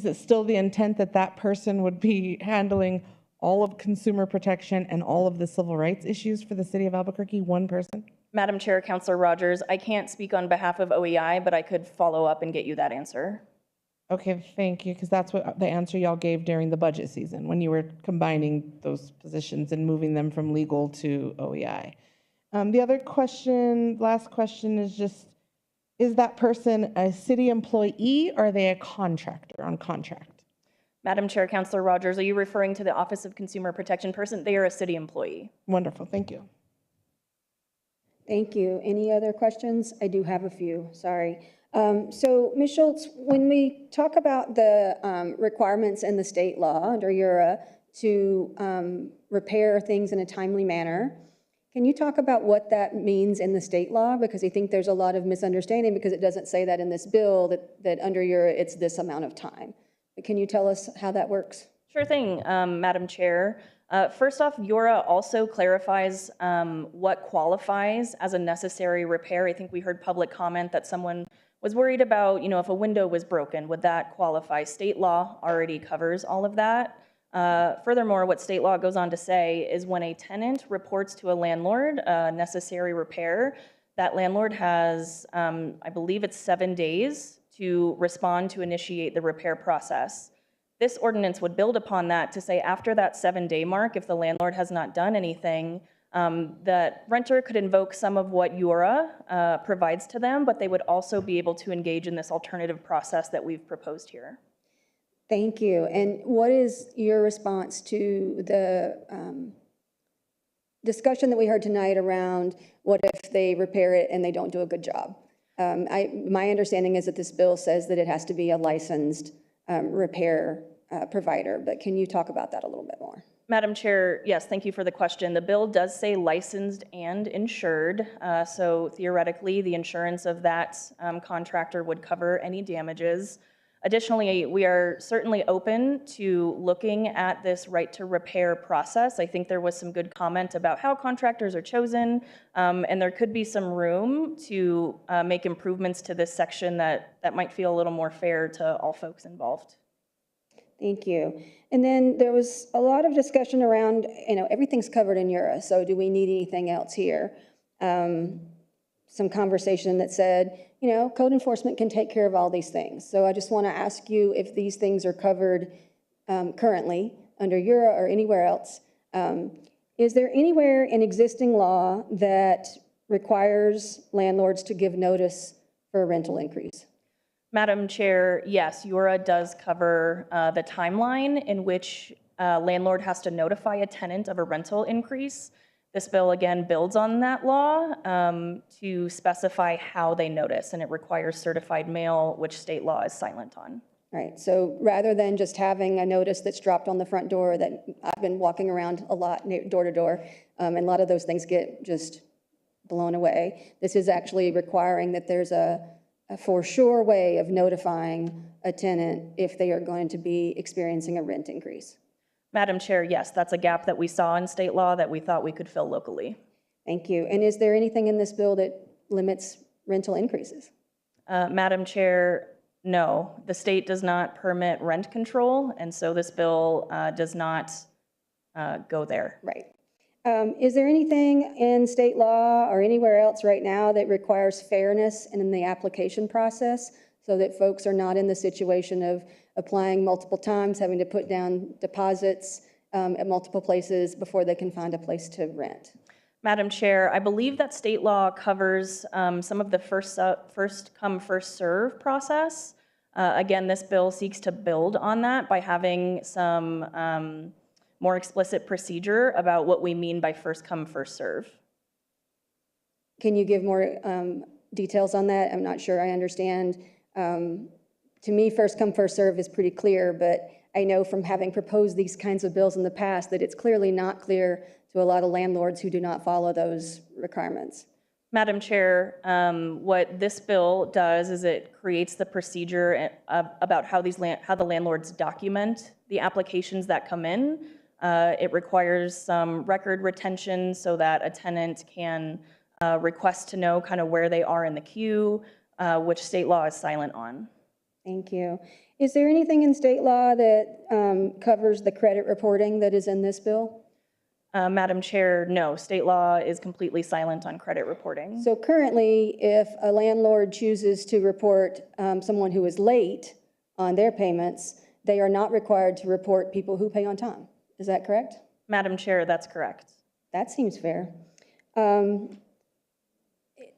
it still the intent that that person would be handling all of consumer protection and all of the civil rights issues for the city of Albuquerque, one person? Madam Chair, Councilor Rogers, I can't speak on behalf of OEI, but I could follow up and get you that answer. Okay, thank you, because that's what the answer y'all gave during the budget season, when you were combining those positions and moving them from legal to OEI. The other question, last question is just, is that person a city employee or are they a contractor on contract? Madam Chair, Councilor Rogers, are you referring to the Office of Consumer Protection person? They are a city employee. Wonderful, thank you. Thank you. Any other questions? I do have a few, sorry. So Ms. Schultz, when we talk about the requirements in the state law under URA to repair things in a timely manner, can you talk about what that means in the state law? Because I think there's a lot of misunderstanding because it doesn't say that in this bill that under URA it's this amount of time. But can you tell us how that works? Sure thing, Madam Chair. First off, URA also clarifies what qualifies as a necessary repair. I think we heard public comment that someone was worried about, if a window was broken, would that qualify? State law already covers all of that. Furthermore, what state law goes on to say is when a tenant reports to a landlord a necessary repair, that landlord has, I believe it's 7 days to respond to initiate the repair process. This ordinance would build upon that to say after that 7-day mark, if the landlord has not done anything, that renter could invoke some of what URA provides to them, but they would also be able to engage in this alternative process that we've proposed here. Thank you. And what is your response to the discussion that we heard tonight around what if they repair it and they don't do a good job? My understanding is that this bill says that it has to be a licensed repair provider, but can you talk about that a little bit more? Madam Chair, yes, thank you for the question. The bill does say licensed and insured, so theoretically the insurance of that contractor would cover any damages. Additionally, we are certainly open to looking at this right to repair process. I think there was some good comment about how contractors are chosen, and there could be some room to make improvements to this section that might feel a little more fair to all folks involved. Thank you. And then there was a lot of discussion around, everything's covered in URA, so do we need anything else here? Some conversation that said, code enforcement can take care of all these things. So I just want to ask you if these things are covered currently under URA or anywhere else. Is there anywhere in existing law that requires landlords to give notice for a rental increase? Madam Chair, yes, URA does cover the timeline in which a landlord has to notify a tenant of a rental increase. This bill, again, builds on that law to specify how they notice, and it requires certified mail, which state law is silent on. Right, so rather than just having a notice that's dropped on the front door that I've been walking around a lot, door to door, and a lot of those things get just blown away. This is actually requiring that there's a for sure way of notifying a tenant if they are going to be experiencing a rent increase. Madam Chair, yes, that's a gap that we saw in state law that we thought we could fill locally. Thank you. And is there anything in this bill that limits rental increases? Madam Chair, no. The state does not permit rent control, and so this bill does not go there. Right. Is there anything in state law or anywhere else right now that requires fairness in the application process so that folks are not in the situation of applying multiple times, having to put down deposits at multiple places before they can find a place to rent? Madam Chair, I believe that state law covers some of the first come, first serve process. Again, this bill seeks to build on that by having some more explicit procedure about what we mean by first come, first serve. Can you give more details on that? I'm not sure I understand. To me, first come, first serve is pretty clear, but I know from having proposed these kinds of bills in the past that it's clearly not clear to a lot of landlords who do not follow those requirements. Madam Chair, what this bill does is it creates the procedure about how how the landlords document the applications that come in. It requires some record retention so that a tenant can request to know kind of where they are in the queue, which state law is silent on. Thank you. Is there anything in state law that covers the credit reporting that is in this bill? Madam Chair, no, state law is completely silent on credit reporting. So currently, if a landlord chooses to report someone who is late on their payments, they are not required to report people who pay on time. Is that correct? Madam Chair, that's correct. That seems fair.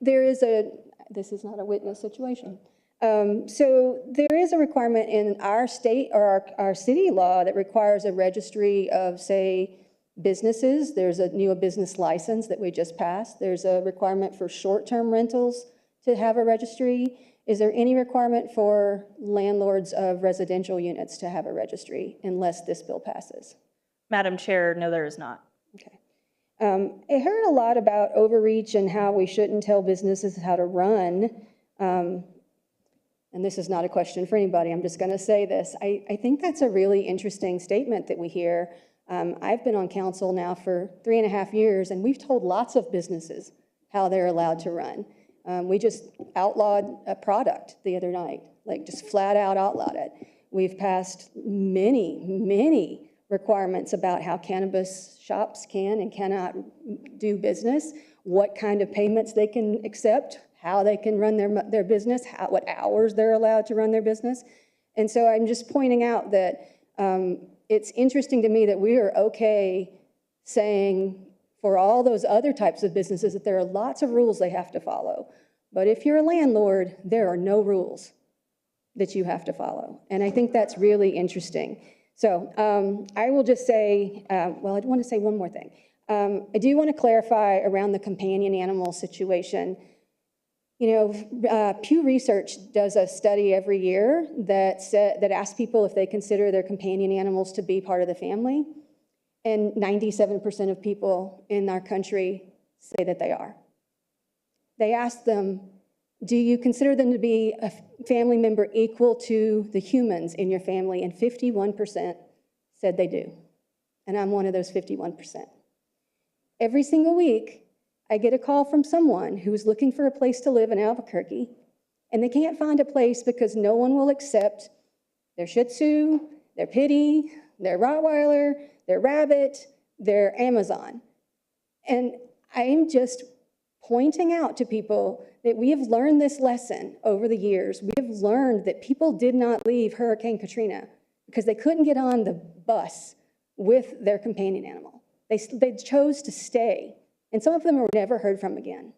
This is not a witness situation. So there is a requirement in our state or our city law that requires a registry of, say, businesses. There's a new business license that we just passed. There's a requirement for short-term rentals to have a registry. Is there any requirement for landlords of residential units to have a registry unless this bill passes? Madam Chair, no, there is not. Okay. I heard a lot about overreach and how we shouldn't tell businesses how to run. And this is not a question for anybody. I'm just going to say this. I think that's a really interesting statement that we hear. I've been on council now for 3.5 years, and we've told lots of businesses how they're allowed to run. We just outlawed a product the other night, like just flat out outlawed it. We've passed many requirements about how cannabis shops can and cannot do business, what kind of payments they can accept, how they can run their business, what hours they're allowed to run their business. And so I'm just pointing out that it's interesting to me that we are okay saying for all those other types of businesses that there are lots of rules they have to follow. But if you're a landlord, there are no rules that you have to follow. And I think that's really interesting. So I will just say, well, I want to say one more thing. I do want to clarify around the companion animal situation. You know, Pew Research does a study every year that asks people if they consider their companion animals to be part of the family, and 97% of people in our country say that they are. They ask them, do you consider them to be a family member equal to the humans in your family? And 51% said they do. And I'm one of those 51%. Every single week, I get a call from someone who is looking for a place to live in Albuquerque, and they can't find a place because no one will accept their Shih Tzu, their Pitty, their Rottweiler, their rabbit, their Amazon. And I am just pointing out to people that we have learned this lesson over the years. We have learned that people did not leave Hurricane Katrina because they couldn't get on the bus with their companion animal. They chose to stay. And some of them were never heard from again.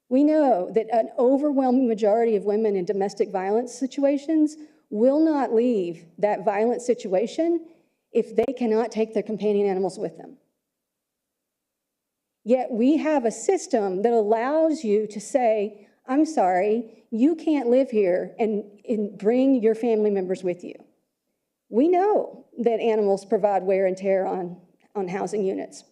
We know that an overwhelming majority of women in domestic violence situations will not leave that violent situation if they cannot take their companion animals with them. Yet we have a system that allows you to say, I'm sorry, you can't live here and bring your family members with you. We know that animals provide wear and tear on housing units.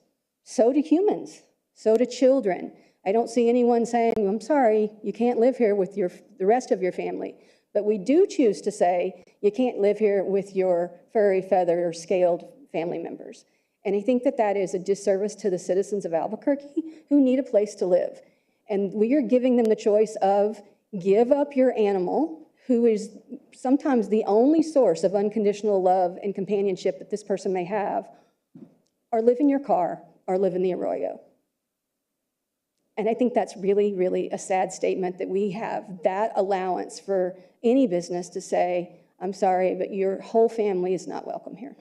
So do humans. So do children. I don't see anyone saying, I'm sorry, you can't live here with the rest of your family. But we do choose to say, you can't live here with your furry, feathered, or scaled family members. And I think that that is a disservice to the citizens of Albuquerque who need a place to live. And we are giving them the choice of give up your animal, who is sometimes the only source of unconditional love and companionship that this person may have, or live in your car, or live in the arroyo. And I think that's really, really a sad statement that we have that allowance for any business to say, I'm sorry, but your whole family is not welcome here.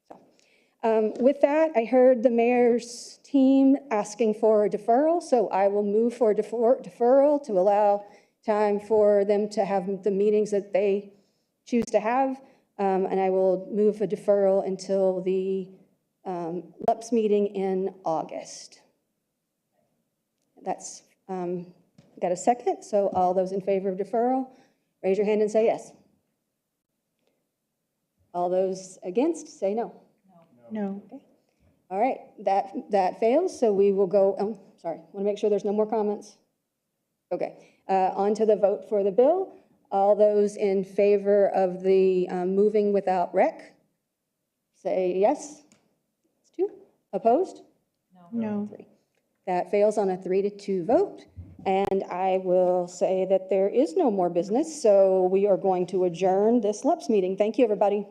So, with that, I heard the mayor's team asking for a deferral, so I will move for a deferral to allow time for them to have the meetings that they choose to have, and I will move a deferral until the LUPS meeting in August. That's, got a second? So all those in favor of deferral, raise your hand and say yes. All those against, say no. No. Okay. All right, that fails, so we will go, sorry, want to make sure there's no more comments. Okay, on to the vote for the bill. All those in favor of the moving without rec, say yes. That's 2. Opposed? No. 3. That fails on a 3-2 vote. And I will say that there is no more business, so we are going to adjourn this LUPS meeting. Thank you, everybody.